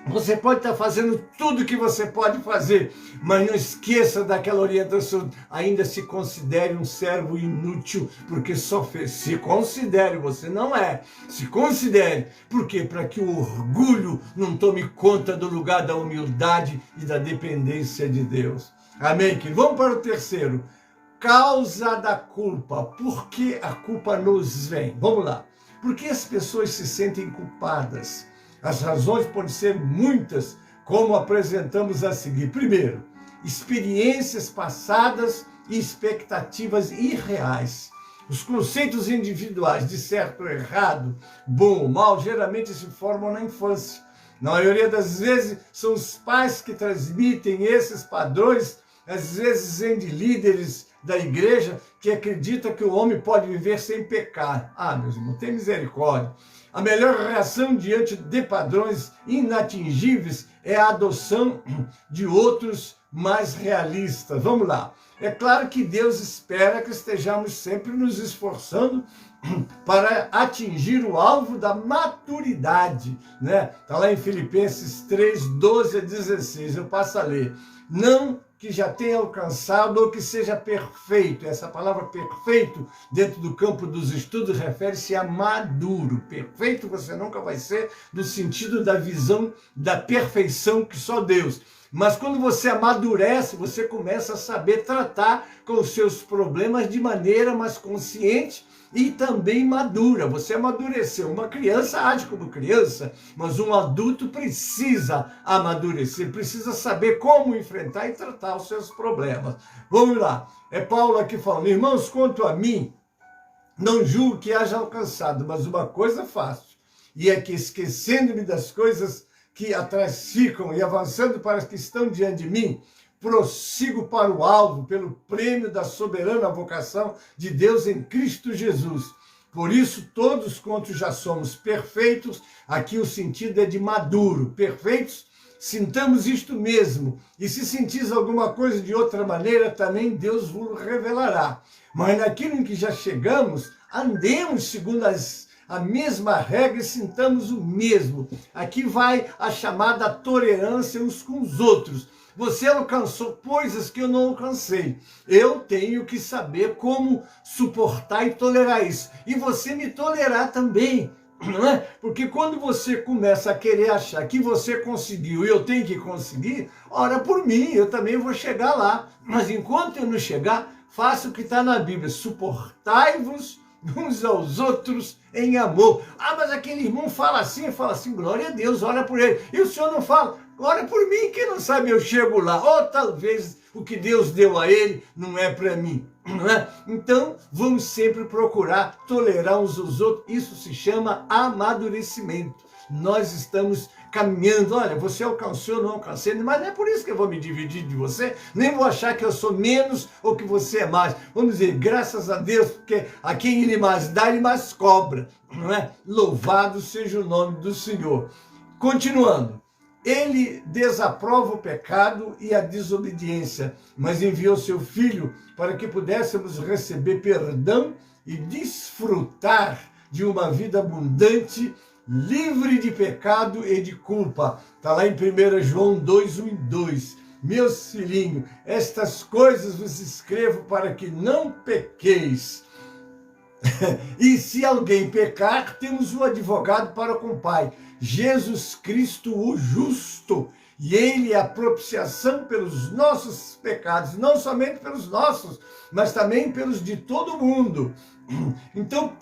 Speaker 3: Você pode estar fazendo tudo que você pode fazer, mas não esqueça daquela orientação. Ainda se considere um servo inútil, porque só fez. Se considere, você não é. Se considere. Por quê? Para que o orgulho não tome conta do lugar da humildade e da dependência de Deus. Amém, querido? Vamos para o terceiro. Causa da culpa. Por que a culpa nos vem? Vamos lá. Por que as pessoas se sentem culpadas? As razões podem ser muitas, como apresentamos a seguir. Primeiro, experiências passadas e expectativas irreais. Os conceitos individuais de certo ou errado, bom ou mal, geralmente se formam na infância. Na maioria das vezes, são os pais que transmitem esses padrões, às vezes vêm de líderes da igreja que acreditam que o homem pode viver sem pecar. Ah, meus irmãos, tem misericórdia. A melhor reação diante de padrões inatingíveis é a adoção de outros mais realistas. Vamos lá. É claro que Deus espera que estejamos sempre nos esforçando para atingir o alvo da maturidade, né? Está lá em Filipenses 3, 12 a 16. Eu passo a ler. Não que já tenha alcançado ou que seja perfeito. Essa palavra perfeito, dentro do campo dos estudos, refere-se a maduro. Perfeito você nunca vai ser, no sentido da visão da perfeição que só Deus. Mas quando você amadurece, você começa a saber tratar com os seus problemas de maneira mais consciente e também madura. Você amadureceu. Uma criança age como criança, mas um adulto precisa amadurecer, precisa saber como enfrentar e tratar os seus problemas. Vamos lá. É Paulo aqui falando, irmãos, quanto a mim, não julgo que haja alcançado, mas uma coisa faço, e é que esquecendo-me das coisas que atrás ficam e avançando para as que estão diante de mim, prossigo para o alvo, pelo prêmio da soberana vocação de Deus em Cristo Jesus. Por isso, todos quantos já somos perfeitos, aqui o sentido é de maduro, perfeitos, sintamos isto mesmo. E se sentis alguma coisa de outra maneira, também Deus vos revelará. Mas naquilo em que já chegamos, andemos segundo a mesma regra e sintamos o mesmo. Aqui vai a chamada tolerância uns com os outros. Você alcançou coisas que eu não alcancei. Eu tenho que saber como suportar e tolerar isso. E você me tolerar também, não é? Porque quando você começa a querer achar que você conseguiu e eu tenho que conseguir, ora por mim, eu também vou chegar lá. Mas enquanto eu não chegar, faça o que está na Bíblia. Suportai-vos uns aos outros em amor. Ah, mas aquele irmão fala assim, glória a Deus, ora por ele. E o senhor não fala, ora por mim, quem não sabe eu chego lá. Ou talvez o que Deus deu a ele não é para mim, não é? Então, vamos sempre procurar tolerar uns aos outros. Isso se chama amadurecimento. Nós estamos caminhando, olha, você alcançou, não alcancei, mas não é por isso que eu vou me dividir de você, nem vou achar que eu sou menos ou que você é mais. Vamos dizer, graças a Deus, porque a quem ele mais dá, ele mais cobra, não é? Louvado seja o nome do Senhor. Continuando, ele desaprova o pecado e a desobediência, mas enviou seu Filho para que pudéssemos receber perdão e desfrutar de uma vida abundante, livre de pecado e de culpa. Está lá em 1 João 2, 1 e 2. Meus filhinhos, estas coisas vos escrevo para que não pequeis. E se alguém pecar, temos um advogado para com o Pai, Jesus Cristo o justo. E ele é a propiciação pelos nossos pecados, não somente pelos nossos, mas também pelos de todo mundo. Então,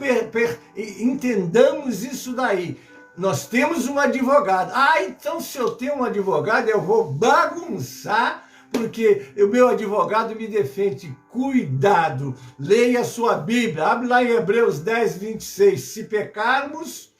Speaker 3: entendamos isso daí. Nós temos um advogado. Ah, então se eu tenho um advogado, eu vou bagunçar porque o meu advogado me defende. Cuidado, leia a sua Bíblia, abre lá em Hebreus 10, 26. Se pecarmos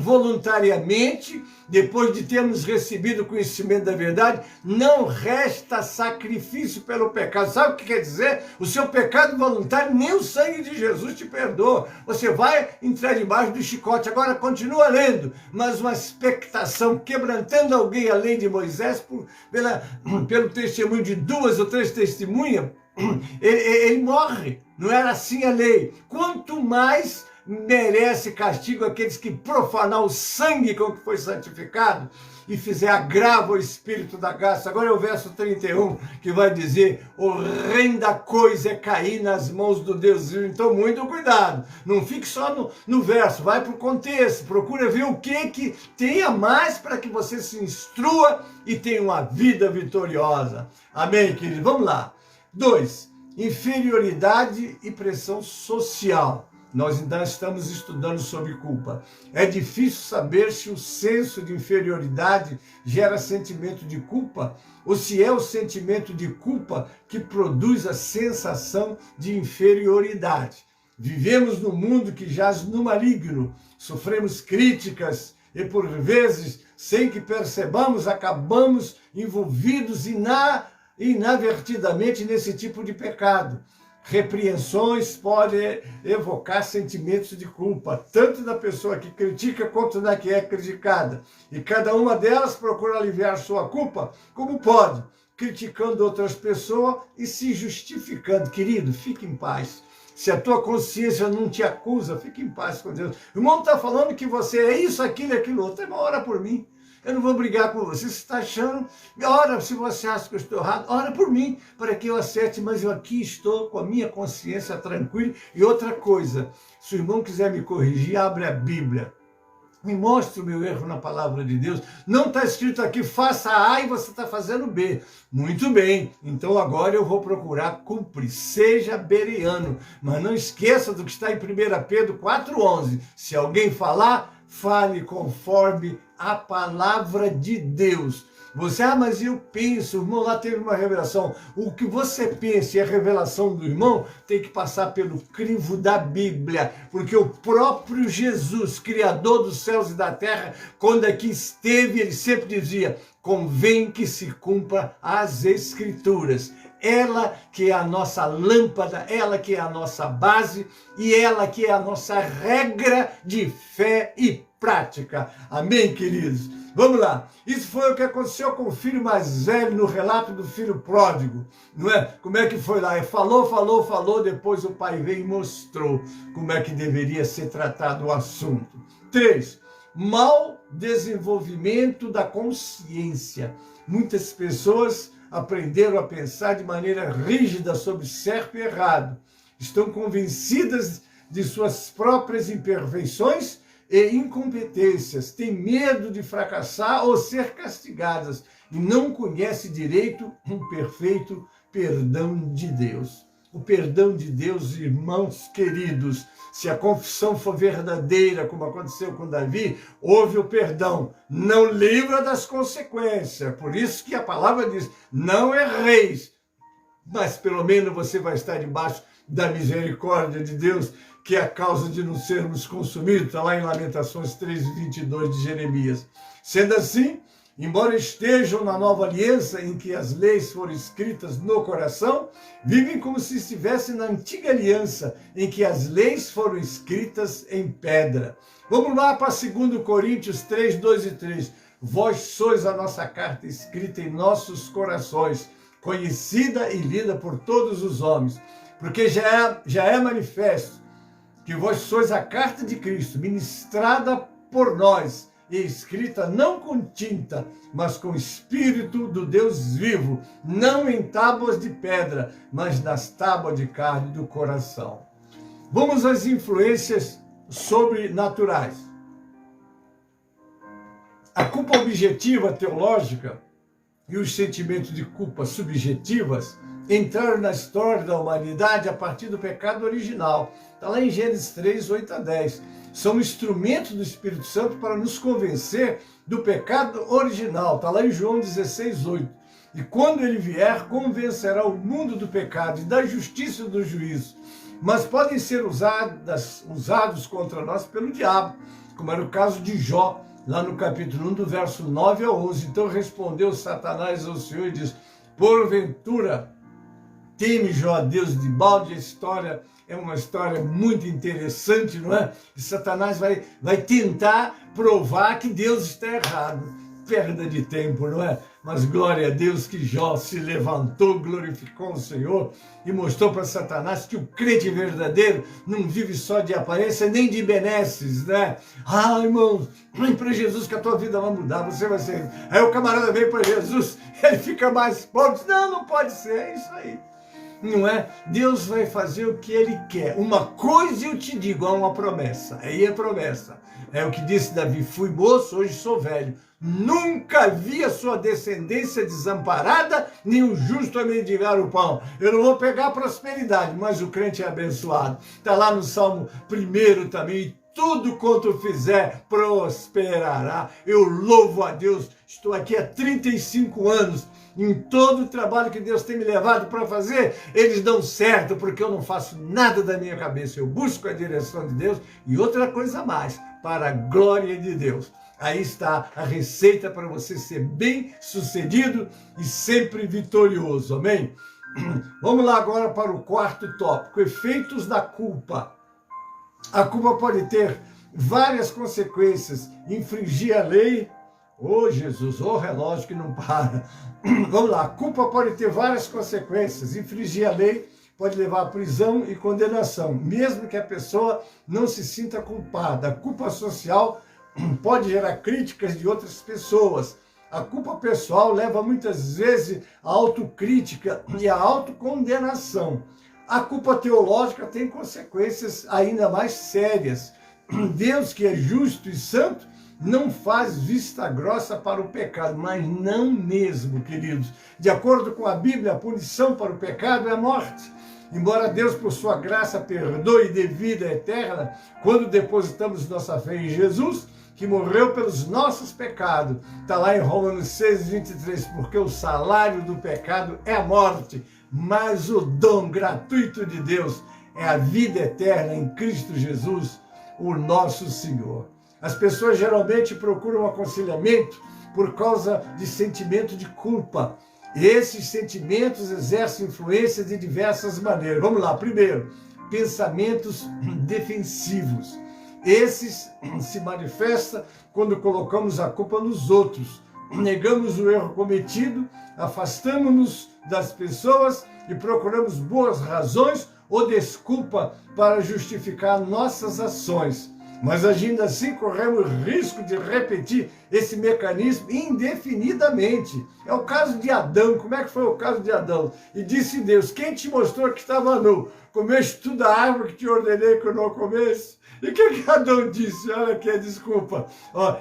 Speaker 3: voluntariamente, depois de termos recebido o conhecimento da verdade, não resta sacrifício pelo pecado. Sabe o que quer dizer? O seu pecado voluntário, nem o sangue de Jesus te perdoa. Você vai entrar debaixo do chicote. Agora continua lendo, mas uma expectação, quebrantando alguém a lei de Moisés, pelo testemunho de 2 ou 3 testemunhas, ele morre. Não era assim a lei. Quanto mais merece castigo aqueles que profanar o sangue com que foi santificado e fizer agravo ao espírito da graça. Agora é o verso 31 que vai dizer: horrenda coisa é cair nas mãos do Deus vivo. Então, muito cuidado, não fique só no verso, vai para o contexto, procura ver o que tenha mais para que você se instrua e tenha uma vida vitoriosa. Amém, querido? Vamos lá. 2. Inferioridade e pressão social. Nós ainda estamos estudando sobre culpa. É difícil saber se o senso de inferioridade gera sentimento de culpa ou se é o sentimento de culpa que produz a sensação de inferioridade. Vivemos num mundo que jaz no maligno, sofremos críticas e, por vezes, sem que percebamos, acabamos envolvidos inadvertidamente nesse tipo de pecado. Repreensões podem evocar sentimentos de culpa, tanto da pessoa que critica quanto da que é criticada. E cada uma delas procura aliviar sua culpa como pode, criticando outras pessoas e se justificando. Querido, fique em paz. Se a tua consciência não te acusa, fique em paz com Deus. O irmão está falando que você é isso, aquilo e aquilo outro. Ora por mim. Eu não vou brigar com você. Você está achando? Ora, se você acha que eu estou errado, ora por mim, para que eu acerte. Mas eu aqui estou com a minha consciência tranquila. E outra coisa, se o irmão quiser me corrigir, abre a Bíblia. Me mostre o meu erro na palavra de Deus. Não está escrito aqui, faça A e você está fazendo B. Muito bem, então agora eu vou procurar cumprir. Seja bereano, mas não esqueça do que está em 1 Pedro 4,11. Se alguém falar, fale conforme a palavra de Deus. Você, mas eu penso, o irmão lá teve uma revelação. O que você pensa e a revelação do irmão tem que passar pelo crivo da Bíblia, porque o próprio Jesus, Criador dos céus e da terra, quando aqui esteve, ele sempre dizia: convém que se cumpra as Escrituras. Ela que é a nossa lâmpada, ela que é a nossa base e ela que é a nossa regra de fé e prática. Amém, queridos? Vamos lá. Isso foi o que aconteceu com o filho mais velho no relato do filho pródigo, não é? Como é que foi lá? Falou, depois o pai veio e mostrou como é que deveria ser tratado o assunto. 3. Mau desenvolvimento da consciência. Muitas pessoas aprenderam a pensar de maneira rígida sobre certo e errado. Estão convencidas de suas próprias imperfeições e incompetências, têm medo de fracassar ou ser castigadas e não conhecem direito um perfeito perdão de Deus. O perdão de Deus, irmãos queridos, se a confissão for verdadeira, como aconteceu com Davi, houve o perdão, não livra das consequências. Por isso que a palavra diz: não erreis, mas pelo menos você vai estar debaixo da misericórdia de Deus, que é a causa de não sermos consumidos. Está lá em Lamentações 3:22 de Jeremias. Sendo assim, embora estejam na nova aliança em que as leis foram escritas no coração, vivem como se estivessem na antiga aliança em que as leis foram escritas em pedra. Vamos lá para 2 Coríntios 3, 2 e 3. Vós sois a nossa carta escrita em nossos corações, conhecida e lida por todos os homens, porque já é manifesto que vós sois a carta de Cristo, ministrada por nós, e escrita não com tinta, mas com o Espírito do Deus vivo, não em tábuas de pedra, mas nas tábuas de carne do coração. Vamos às influências sobrenaturais. A culpa objetiva teológica e os sentimentos de culpa subjetivas entraram na história da humanidade a partir do pecado original. Está lá em Gênesis 3, 8 a 10. São instrumentos do Espírito Santo para nos convencer do pecado original. Está lá em João 16, 8. E quando ele vier, convencerá o mundo do pecado e da justiça e do juízo. Mas podem ser usados contra nós pelo diabo, como era o caso de Jó, lá no capítulo 1, do verso 9 a 11. Então respondeu Satanás ao Senhor e disse: porventura teme Jó a Deus de balde? A história é uma história muito interessante, não é? E Satanás vai tentar provar que Deus está errado. Perda de tempo, não é? Mas glória a Deus que Jó se levantou, glorificou o Senhor e mostrou para Satanás que o crente verdadeiro não vive só de aparência nem de benesses, né? Ah, irmão, vem para Jesus que a tua vida vai mudar, você vai ser... Aí o camarada vem para Jesus, ele fica mais pobre. Não, não pode ser, é isso aí. Não é? Deus vai fazer o que Ele quer. Uma coisa eu te digo, há uma promessa. Aí é promessa. É o que disse Davi: fui moço, hoje sou velho. Nunca vi a sua descendência desamparada, nem o justo a mendigar o pão. Eu não vou pegar a prosperidade, mas o crente é abençoado. Está lá no Salmo 1 também. Tudo quanto fizer prosperará. Eu louvo a Deus. Estou aqui há 35 anos. Em todo o trabalho que Deus tem me levado para fazer, eles dão certo, porque eu não faço nada da minha cabeça. Eu busco a direção de Deus e outra coisa mais, para a glória de Deus. Aí está a receita para você ser bem sucedido e sempre vitorioso. Amém? Vamos lá agora para o quarto tópico: efeitos da culpa. A culpa pode ter várias consequências. Infringir a lei. Oh, Jesus, oh, relógio que não para. Vamos lá, a culpa pode ter várias consequências. Infringir a lei pode levar à prisão e condenação, mesmo que a pessoa não se sinta culpada. A culpa social pode gerar críticas de outras pessoas. A culpa pessoal leva muitas vezes à autocrítica e à autocondenação. A culpa teológica tem consequências ainda mais sérias. Deus, que é justo e santo, não faz vista grossa para o pecado, mas não mesmo, queridos. De acordo com a Bíblia, a punição para o pecado é a morte. Embora Deus, por sua graça, perdoe e dê vida eterna, quando depositamos nossa fé em Jesus, que morreu pelos nossos pecados. Está lá em Romanos 6:23, porque o salário do pecado é a morte, mas o dom gratuito de Deus é a vida eterna em Cristo Jesus, o nosso Senhor. As pessoas geralmente procuram aconselhamento por causa de sentimento de culpa. Esses sentimentos exercem influência de diversas maneiras. Vamos lá. Primeiro, pensamentos defensivos. Esses se manifestam quando colocamos a culpa nos outros, negamos o erro cometido, afastamos-nos das pessoas e procuramos boas razões ou desculpa para justificar nossas ações. Mas agindo assim, corremos risco de repetir esse mecanismo indefinidamente. É o caso de Adão. Como é que foi o caso de Adão? E disse Deus: quem te mostrou que estava nu? Comeste tu da árvore que te ordenei que eu não comesse? E o que Adão disse? Olha aqui a desculpa.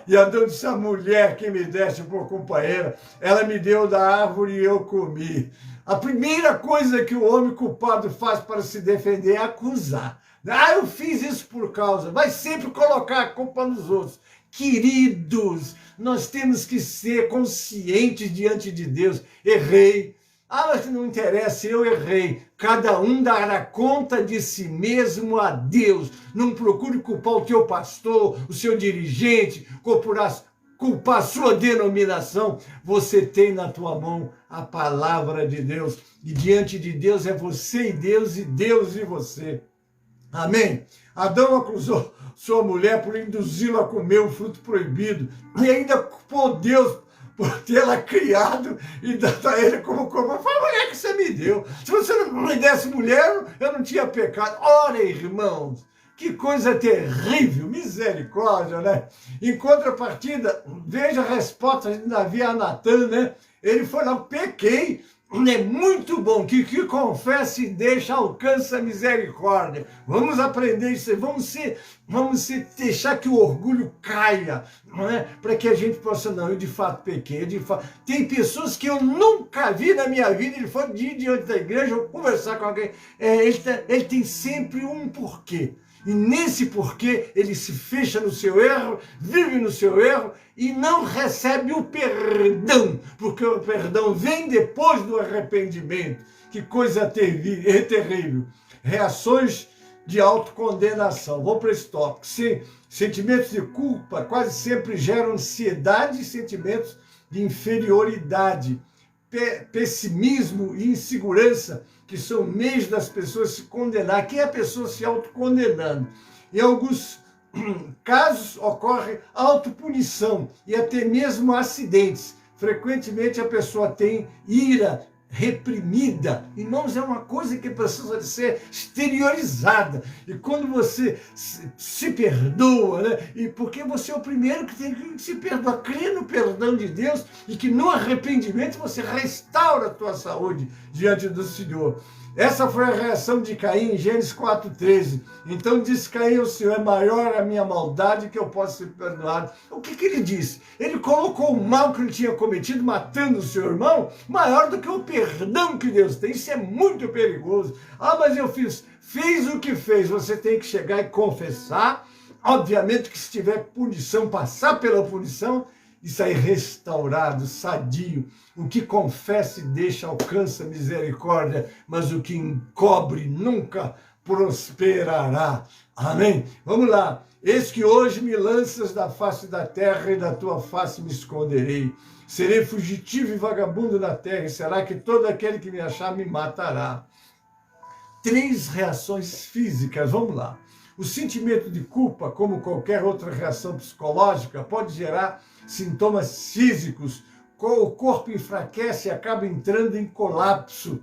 Speaker 3: E Adão disse: a mulher que me deste por companheira, ela me deu da árvore e eu comi. A primeira coisa que o homem culpado faz para se defender é acusar. Ah, eu fiz isso por causa. Vai sempre colocar a culpa nos outros. Queridos, nós temos que ser conscientes diante de Deus. Errei. Ah, mas não interessa, eu errei. Cada um dará conta de si mesmo a Deus. Não procure culpar o teu pastor, o seu dirigente, culpar a sua denominação. Você tem na tua mão a palavra de Deus. E diante de Deus é você e Deus e você. Amém? Adão acusou sua mulher por induzi-la a comer um fruto proibido. E ainda culpou Deus por tê-la criado e dado a ele como companheiro. Foi a mulher que você me deu. Se você não me desse mulher, eu não tinha pecado. Ora, irmãos, que coisa terrível, misericórdia, né? Em contrapartida, veja a resposta de Davi a Natã, né? Ele foi lá: pequei. É muito bom que confessa e deixa, alcança a misericórdia. Vamos aprender isso aí, vamos deixar que o orgulho caia, não é? Para que a gente possa, não, eu de fato pequei, Tem pessoas que eu nunca vi na minha vida, ele foi diante da igreja, ou conversar com alguém, ele tem sempre um porquê. E nesse porquê ele se fecha no seu erro, vive no seu erro e não recebe o perdão, porque o perdão vem depois do arrependimento. Que coisa terrível. Reações de autocondenação. Vou para esse tópico. Sentimentos de culpa quase sempre geram ansiedade e sentimentos de inferioridade, pessimismo e insegurança, que são meios das pessoas se condenar, que é a pessoa se autocondenando. Em alguns casos ocorre autopunição e até mesmo acidentes. Frequentemente a pessoa tem ira reprimida. Irmãos, é uma coisa que precisa de ser exteriorizada. E quando você se perdoa, né? E porque você é o primeiro que tem que se perdoar, crê no perdão de Deus e que no arrependimento você restaura a tua saúde diante do Senhor. Essa foi a reação de Caim em Gênesis 4,13. Então disse Caim ao Senhor: é maior a minha maldade que eu posso ser perdoado. O que ele disse? Ele colocou o mal que ele tinha cometido, matando o seu irmão, maior do que o perdão que Deus tem. Isso é muito perigoso. Ah, mas eu fez o que fez. Você tem que chegar e confessar. Obviamente que se tiver punição, passar pela punição e sair restaurado, sadio. O que confessa e deixa alcança misericórdia, mas o que encobre nunca prosperará. Amém? Vamos lá. Eis que hoje me lanças da face da terra e da tua face me esconderei. Serei fugitivo e vagabundo na terra, e será que todo aquele que me achar me matará. 3 reações físicas, vamos lá. O sentimento de culpa, como qualquer outra reação psicológica, pode gerar sintomas físicos. O corpo enfraquece e acaba entrando em colapso.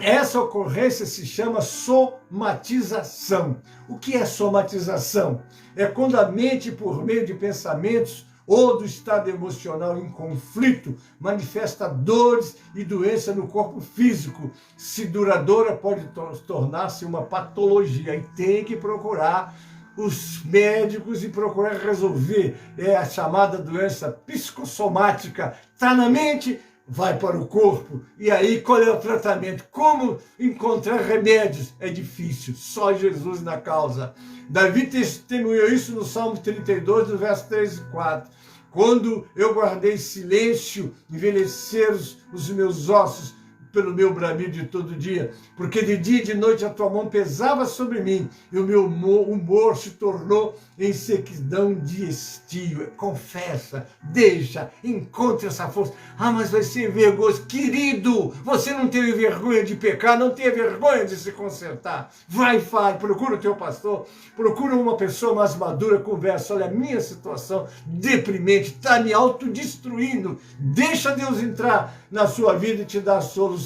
Speaker 3: Essa ocorrência se chama somatização. O que é somatização? É quando a mente, por meio de pensamentos ou do estado emocional em conflito, manifesta dores e doença no corpo físico. Se duradoura, pode tornar-se uma patologia e tem que procurar os médicos e procurar resolver. É a chamada doença psicossomática. Está na mente, vai para o corpo. E aí, qual é o tratamento? Como encontrar remédios? É difícil, só Jesus na causa. Davi testemunhou isso no Salmo 32, do verso 3 e 4. Quando eu guardei silêncio, envelheceram os meus ossos pelo meu bramido de todo dia, porque de dia e de noite a tua mão pesava sobre mim, e o meu humor se tornou em sequidão de estio. Confessa, deixa, encontre essa força. Ah, mas vai ser vergonhoso. Querido, você não teve vergonha de pecar, não tem vergonha de se consertar. Vai e fale, procura o teu pastor, procura uma pessoa mais madura, conversa. Olha, a minha situação deprimente está me autodestruindo. Deixa Deus entrar na sua vida e te dar a solução.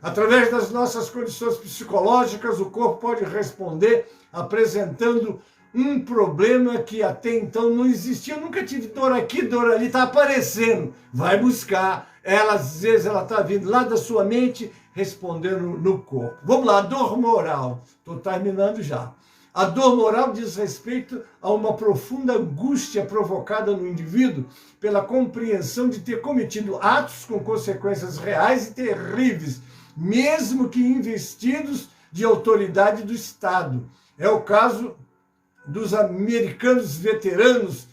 Speaker 3: Através das nossas condições psicológicas, o corpo pode responder apresentando um problema que até então não existia. Eu nunca tive dor aqui, dor ali, está aparecendo. Vai buscar. Ela, às vezes, ela está vindo lá da sua mente, respondendo no corpo. Vamos lá, dor moral. Estou terminando já. A dor moral diz respeito a uma profunda angústia provocada no indivíduo pela compreensão de ter cometido atos com consequências reais e terríveis, mesmo que investidos de autoridade do Estado. É o caso dos americanos veteranos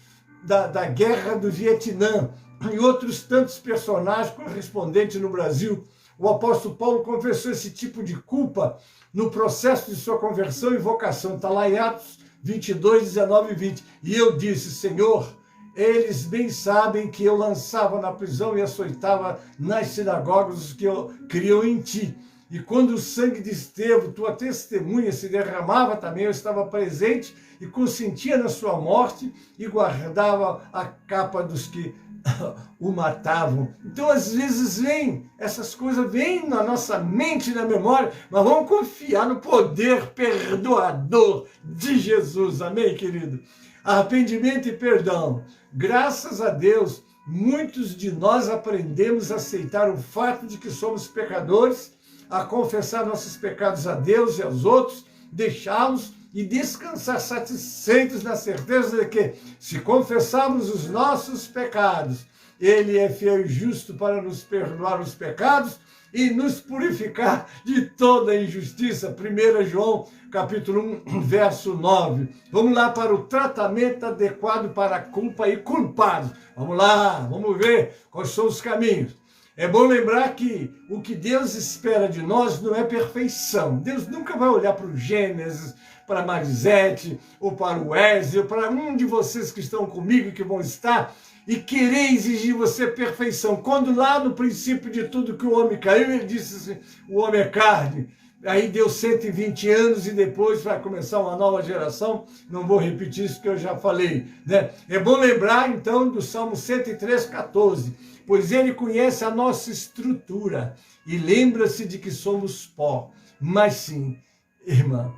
Speaker 3: da Guerra do Vietnã e outros tantos personagens correspondentes no Brasil. O apóstolo Paulo confessou esse tipo de culpa no processo de sua conversão e vocação. Está lá em Atos 22, 19 e 20. E eu disse: Senhor, eles bem sabem que eu lançava na prisão e açoitava nas sinagogas os que eu criam em ti. E quando o sangue de Estevão, tua testemunha, se derramava também, eu estava presente e consentia na sua morte e guardava a capa dos que o matavam. Então, às vezes, essas coisas vêm na nossa mente e na memória, mas vamos confiar no poder perdoador de Jesus. Amém, querido? Arrependimento e perdão. Graças a Deus, muitos de nós aprendemos a aceitar o fato de que somos pecadores, a confessar nossos pecados a Deus e aos outros, deixá-los e descansar satisfeitos na certeza de que, se confessarmos os nossos pecados, Ele é fiel e justo para nos perdoar os pecados e nos purificar de toda injustiça. 1 João, capítulo 1, verso 9. Vamos lá para o tratamento adequado para a culpa e culpados. Vamos lá, vamos ver quais são os caminhos. É bom lembrar que o que Deus espera de nós não é perfeição. Deus nunca vai olhar para o Gênesis, para a Marisete, ou para o Wesley, ou para um de vocês que estão comigo, que vão estar, e querer exigir você perfeição. Quando lá no princípio de tudo que o homem caiu, ele disse assim, o homem é carne. Aí deu 120 anos e depois vai começar uma nova geração. Não vou repetir isso que eu já falei, né? É bom lembrar então do Salmo 103:14. Pois ele conhece a nossa estrutura e lembra-se de que somos pó. Mas sim, irmã,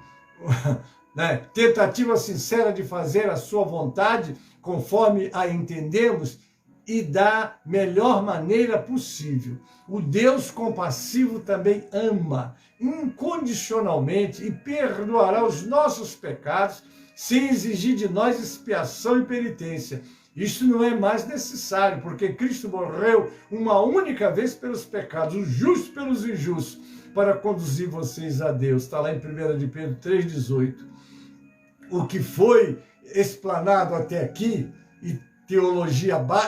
Speaker 3: né? Tentativa sincera de fazer a sua vontade, conforme a entendemos, e da melhor maneira possível. O Deus compassivo também ama incondicionalmente e perdoará os nossos pecados sem exigir de nós expiação e penitência. Isso não é mais necessário, porque Cristo morreu uma única vez pelos pecados, os justos pelos injustos, para conduzir vocês a Deus. Está lá em 1 de Pedro 3,18. O que foi explanado até aqui, e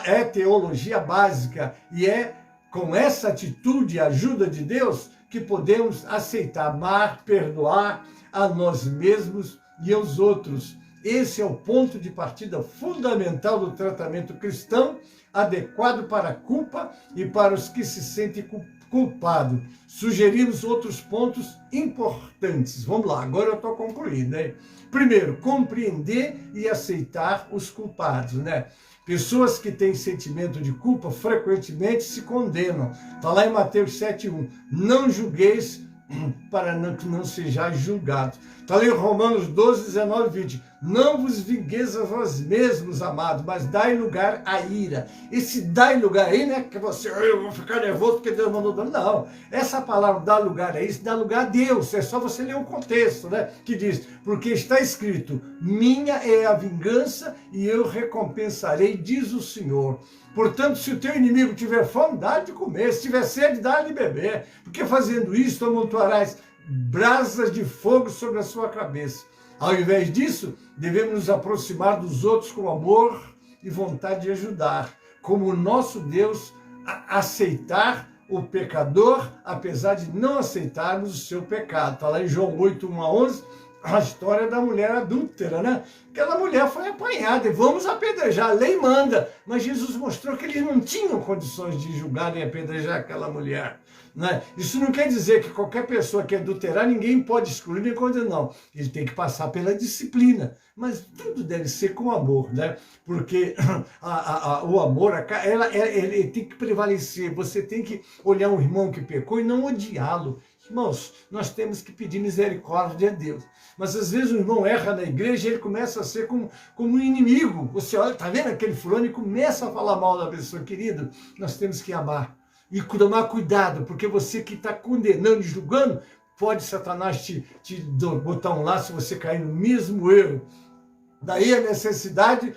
Speaker 3: é teologia básica, e é com essa atitude e ajuda de Deus que podemos aceitar, amar, perdoar a nós mesmos e aos outros. Esse é o ponto de partida fundamental do tratamento cristão, adequado para a culpa e para os que se sentem culpados. Sugerimos outros pontos importantes. Vamos lá, agora eu estou concluindo, né? Primeiro, compreender e aceitar os culpados, né? Pessoas que têm sentimento de culpa frequentemente se condenam. Está lá em Mateus 7,1. Não julgueis para que não sejais julgados. Está lá em Romanos 12, 19 e 20. Não vos vingueis a vós mesmos, amados, mas dai lugar à ira. Esse dai lugar aí, né? Que você, eu vou ficar nervoso porque Deus mandou. Não, essa palavra dá lugar a isso, dá lugar a Deus. É só você ler o contexto, né? Que diz, porque está escrito, minha é a vingança e eu recompensarei, diz o Senhor. Portanto, se o teu inimigo tiver fome, dá-lhe de comer. Se tiver sede, dá-lhe de beber. Porque fazendo isso, amontoarás brasas de fogo sobre a sua cabeça. Ao invés disso, devemos nos aproximar dos outros com amor e vontade de ajudar. Como o nosso Deus, aceitar o pecador, apesar de não aceitarmos o seu pecado. Está lá em João 8, 1 a 11, a história da mulher adúltera, né? Aquela mulher foi apanhada e vamos apedrejar, a lei manda. Mas Jesus mostrou que eles não tinham condições de julgar nem apedrejar aquela mulher. Né? Isso não quer dizer que qualquer pessoa que adulterar, ninguém pode excluir nem condenar, não. Ele tem que passar pela disciplina. Mas tudo deve ser com amor, né? Porque o amor, ele tem que prevalecer. Você tem que olhar um irmão que pecou e não odiá-lo. Irmãos, nós temos que pedir misericórdia a Deus. Mas às vezes o irmão erra na igreja e ele começa a ser como um inimigo. Você olha, tá vendo aquele fulano e começa a falar mal da pessoa. Querido, nós temos que amar. E tomar cuidado, porque você que está condenando e julgando, pode Satanás te botar um laço se você cair no mesmo erro. Daí a necessidade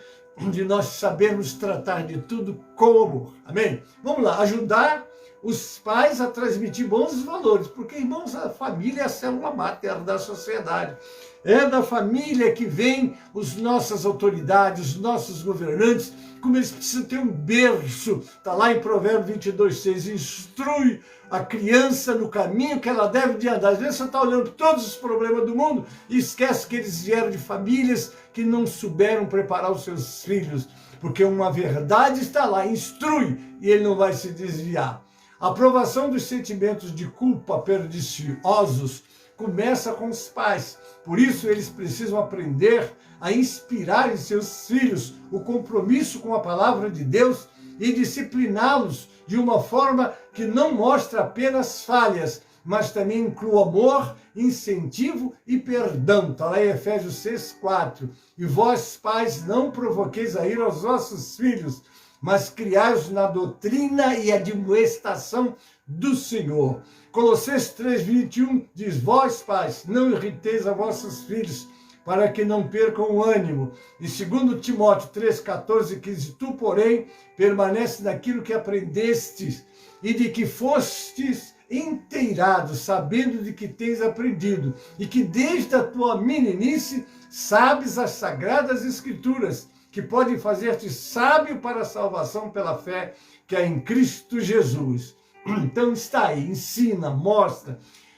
Speaker 3: de nós sabermos tratar de tudo com amor. Amém? Vamos lá, ajudar os pais a transmitir bons valores, porque, irmãos, a família é a célula máter da sociedade. É da família que vem as nossas autoridades, os nossos governantes, como eles precisam ter um berço. Está lá em Provérbios 22:6, instrui a criança no caminho que ela deve de andar. Às vezes você está olhando para todos os problemas do mundo e esquece que eles vieram de famílias que não souberam preparar os seus filhos, porque uma verdade está lá, instrui, e ele não vai se desviar. A aprovação dos sentimentos de culpa perniciosos começa com os pais. Por isso, eles precisam aprender a inspirar em seus filhos o compromisso com a palavra de Deus e discipliná-los de uma forma que não mostra apenas falhas, mas também inclui amor, incentivo e perdão. Está lá em Efésios 6:4. E vós, pais, não provoqueis a ira aos vossos filhos, mas criai-os na doutrina e admoestação do Senhor. Colossenses 3:21 diz, vós, pais, não irriteis a vossos filhos, para que não percam o ânimo. E 2 Timóteo 3:14, 15, tu, porém, permanece naquilo que aprendestes e de que fostes inteirado, sabendo de que tens aprendido, e que desde a tua meninice sabes as sagradas escrituras, que podem fazer-te sábio para a salvação pela fé que é em Cristo Jesus. Então está aí, ensina, mostra.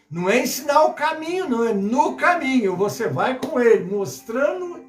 Speaker 3: Não é ensinar o caminho, não é no caminho. Você vai com ele, mostrando,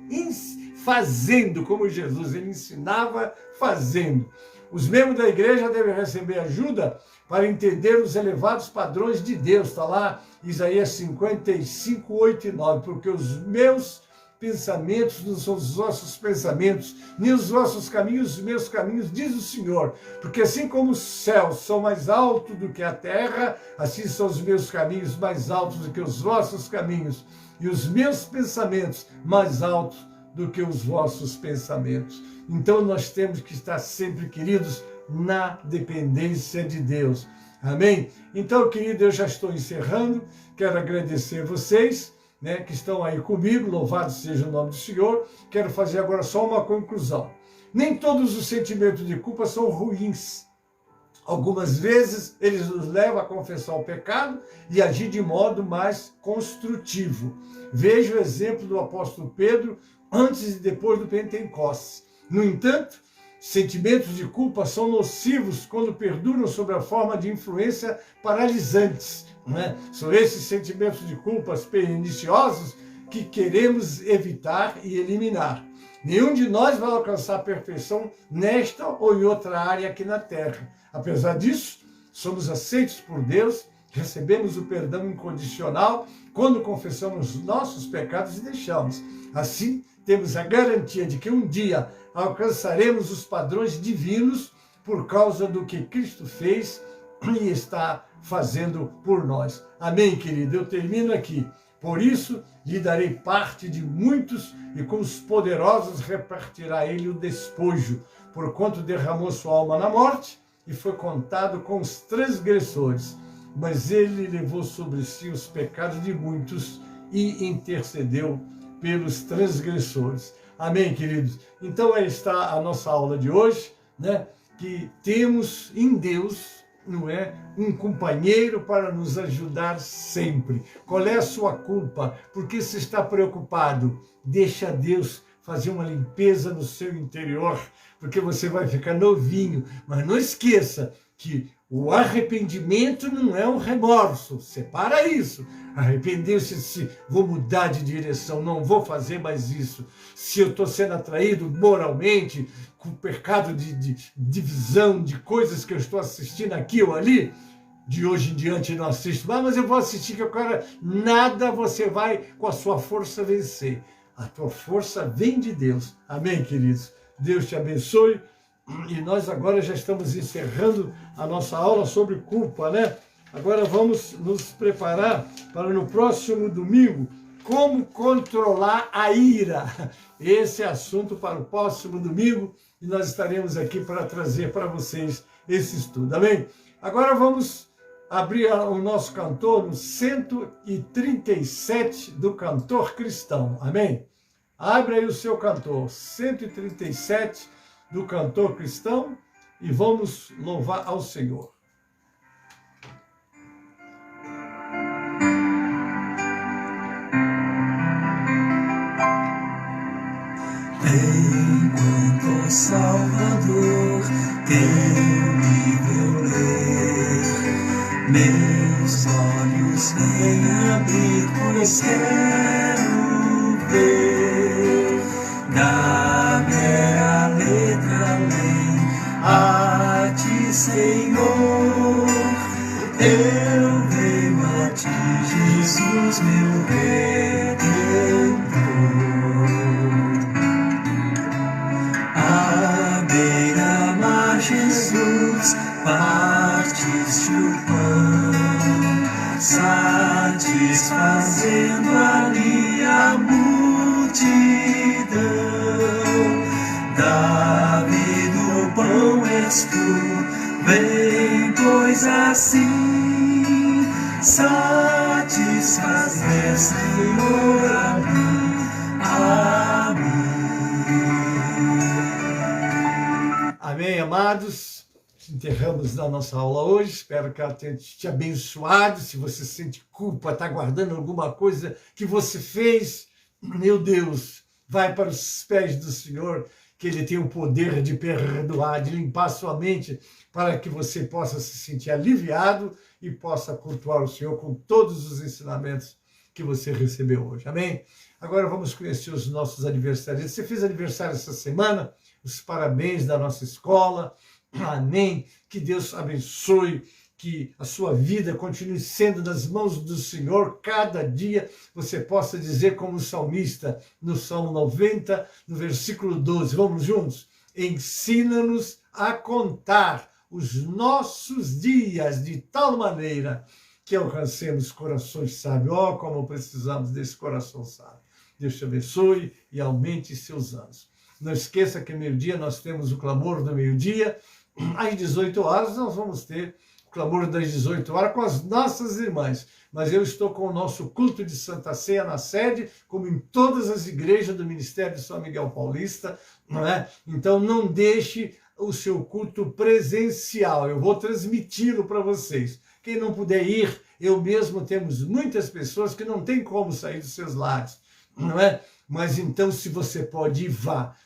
Speaker 3: fazendo, como Jesus, ele ensinava fazendo. Os membros da igreja devem receber ajuda para entender os elevados padrões de Deus. Está lá Isaías 55, 8 e 9. Porque os meus pensamentos não são os vossos pensamentos, nem os vossos caminhos, os meus caminhos, diz o Senhor. Porque assim como os céus são mais altos do que a terra, assim são os meus caminhos mais altos do que os vossos caminhos, e os meus pensamentos mais altos do que os vossos pensamentos. Então nós temos que estar sempre, queridos, na dependência de Deus. Amém? Então, querido, eu já estou encerrando. Quero agradecer vocês, né, que estão aí comigo, louvado seja o nome do Senhor. Quero fazer agora só uma conclusão. Nem todos os sentimentos de culpa são ruins. Algumas vezes eles nos levam a confessar o pecado e agir de modo mais construtivo. Veja o exemplo do apóstolo Pedro antes e depois do Pentecostes. No entanto, sentimentos de culpa são nocivos quando perduram sob a forma de influência paralisantes. Né? São esses sentimentos de culpas perniciosos que queremos evitar e eliminar. Nenhum de nós vai alcançar a perfeição nesta ou em outra área aqui na Terra. Apesar disso, somos aceitos por Deus, recebemos o perdão incondicional quando confessamos nossos pecados e deixamos. Assim, temos a garantia de que um dia alcançaremos os padrões divinos por causa do que Cristo fez e está fazendo por nós. Amém, querido? Eu termino aqui. Por isso, lhe darei parte de muitos e com os poderosos repartirá ele o despojo, porquanto derramou sua alma na morte e foi contado com os transgressores. Mas ele levou sobre si os pecados de muitos e intercedeu pelos transgressores. Amém, queridos? Então aí está a nossa aula de hoje, né? Que temos em Deus, não é, um companheiro para nos ajudar sempre. Qual é a sua culpa? Por que você está preocupado? Deixa Deus fazer uma limpeza no seu interior, porque você vai ficar novinho. Mas não esqueça que o arrependimento não é um remorso. Separa isso. Arrepender-se, vou mudar de direção, não vou fazer mais isso. Se eu estou sendo atraído moralmente, com pecado de divisão, de coisas que eu estou assistindo aqui ou ali, de hoje em diante não assisto mais, mas eu vou assistir que eu quero nada, você vai com a sua força vencer. A tua força vem de Deus. Amém, queridos? Deus te abençoe. E nós agora já estamos encerrando a nossa aula sobre culpa, né? Agora vamos nos preparar para no próximo domingo, como controlar a ira. Esse é assunto para o próximo domingo e nós estaremos aqui para trazer para vocês esse estudo, amém? Agora vamos abrir o nosso cantor no 137 do Cantor Cristão, amém? Abre aí o seu cantor, 137 do Cantor Cristão, e vamos louvar ao Senhor.
Speaker 1: Enquanto Salvador teu livro eu ler, meus olhos vêm abrir, pois quero ver. Dá-me a letra além a ti, Senhor. Eu venho a ti, Jesus, meu Redentor. À beira-mar, Jesus, partiste o pão, satisfazendo ali a multidão. Davi do pão és tu, vem, pois assim satisfazer, Senhor, a mim, a mim.
Speaker 3: Amém, amados? enterramos na nossa aula hoje. Espero que ela tenha te abençoado. Se você sente culpa, está guardando alguma coisa que você fez, meu Deus, vai para os pés do Senhor, que Ele tem o poder de perdoar, de limpar sua mente, para que você possa se sentir aliviado e possa cultuar o Senhor com todos os ensinamentos que você recebeu hoje. Amém? Agora vamos conhecer os nossos aniversariantes. Você fez aniversário essa semana? Os parabéns da nossa escola. Amém? Que Deus abençoe, que a sua vida continue sendo nas mãos do Senhor. Cada dia você possa dizer como o salmista, no Salmo 90, no versículo 12. Vamos juntos? Ensina-nos a contar os nossos dias de tal maneira que alcancemos corações sábios. Oh, como precisamos desse coração sábio. Deus te abençoe e aumente seus anos. Não esqueça que meio-dia nós temos o clamor do meio-dia. Às 18 horas nós vamos ter o clamor das 18 horas com as nossas irmãs. Mas eu estou com o nosso culto de Santa Ceia na sede, como em todas as igrejas do Ministério de São Miguel Paulista, não é? Então não deixe o seu culto presencial. Eu vou transmiti-lo para vocês. Quem não puder ir, eu mesmo, temos muitas pessoas que não têm como sair dos seus lares, não é? Mas então, se você pode ir,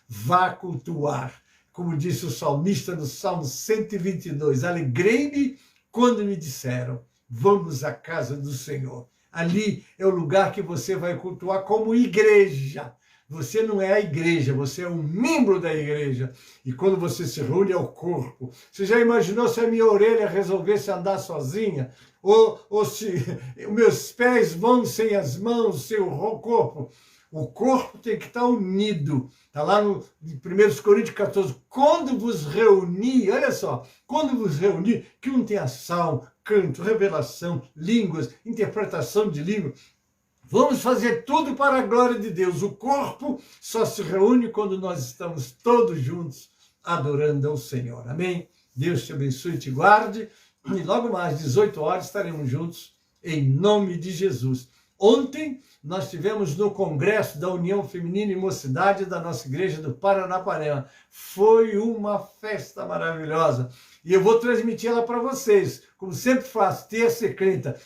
Speaker 3: vá cultuar. Como disse o salmista no Salmo 122, alegrei-me quando me disseram, vamos à casa do Senhor. Ali é o lugar que você vai cultuar como igreja. Você não é a igreja, você é um membro da igreja. E quando você se reúne, é o corpo. Você já imaginou se a minha orelha resolvesse andar sozinha? Ou se meus pés vão sem as mãos, sem o corpo? O corpo tem que estar unido. Está lá no 1 Coríntios 14. Quando vos reunir, olha só, quando vos reunir, que um tem ação, canto, revelação, línguas, interpretação de língua. Vamos fazer tudo para a glória de Deus. O corpo só se reúne quando nós estamos todos juntos adorando ao Senhor. Amém? Deus te abençoe e te guarde. E logo mais, 18 horas, estaremos juntos em nome de Jesus. Ontem nós tivemos no Congresso da União Feminina e Mocidade da nossa igreja do Paranapanema. Foi uma festa maravilhosa. E eu vou transmitir ela para vocês, como sempre faço, terça e quinta.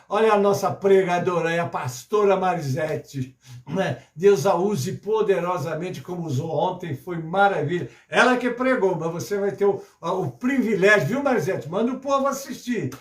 Speaker 3: Olha a nossa pregadora, a pastora Marisete. Né? Deus a use poderosamente como usou ontem, foi maravilha. Ela que pregou, mas você vai ter o privilégio, viu, Marisete? Manda o povo assistir.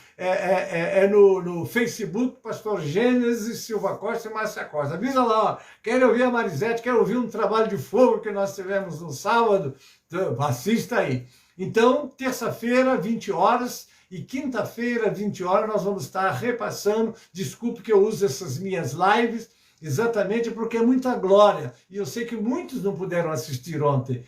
Speaker 3: No Facebook, pastor Gênesis Silva Costa e Márcia Costa. Avisa lá, ó, quer ouvir a Marisete, quer ouvir um trabalho de fogo que nós tivemos no sábado? Então, assista aí. Então, terça-feira, 20 horas, e quinta-feira, 20 horas, nós vamos estar repassando. Desculpe que eu use essas minhas lives, exatamente porque é muita glória. E eu sei que muitos não puderam assistir ontem.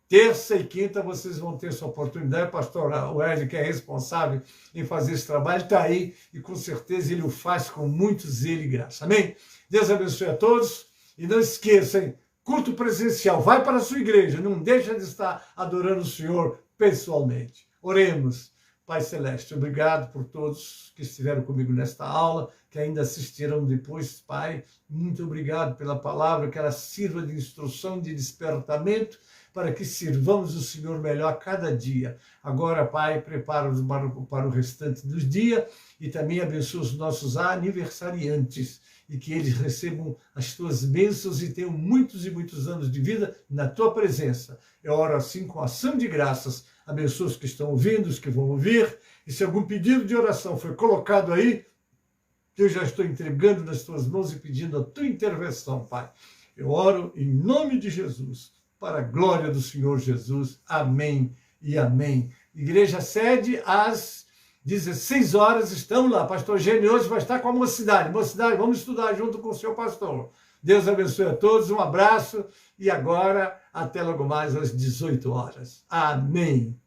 Speaker 3: Terça e quinta vocês vão ter essa oportunidade. O pastor Wesley, que é responsável em fazer esse trabalho, está aí e com certeza ele o faz com muito zelo e graça. Amém? Deus abençoe a todos. E não esqueçam, hein? Culto presencial, vai para a sua igreja, não deixa de estar adorando o Senhor pessoalmente. Oremos. Pai Celeste, obrigado por todos que estiveram comigo nesta aula, que ainda assistiram depois, Pai. Muito obrigado pela palavra, que ela sirva de instrução, de despertamento, para que sirvamos o Senhor melhor a cada dia. Agora, Pai, prepara-nos para o restante dos dias e também abençoa os nossos aniversariantes e que eles recebam as tuas bênçãos e tenham muitos e muitos anos de vida na tua presença. Eu oro assim com ação de graças. Abençoa os que estão ouvindo, os que vão ouvir. E se algum pedido de oração foi colocado aí, eu já estou entregando nas tuas mãos e pedindo a tua intervenção, Pai. Eu oro em nome de Jesus, para a glória do Senhor Jesus. Amém e amém. Igreja sede às 16 horas, estamos lá. Pastor Gênio hoje vai estar com a mocidade. Mocidade, vamos estudar junto com o seu pastor. Deus abençoe a todos, um abraço e agora até logo mais às 18 horas. Amém.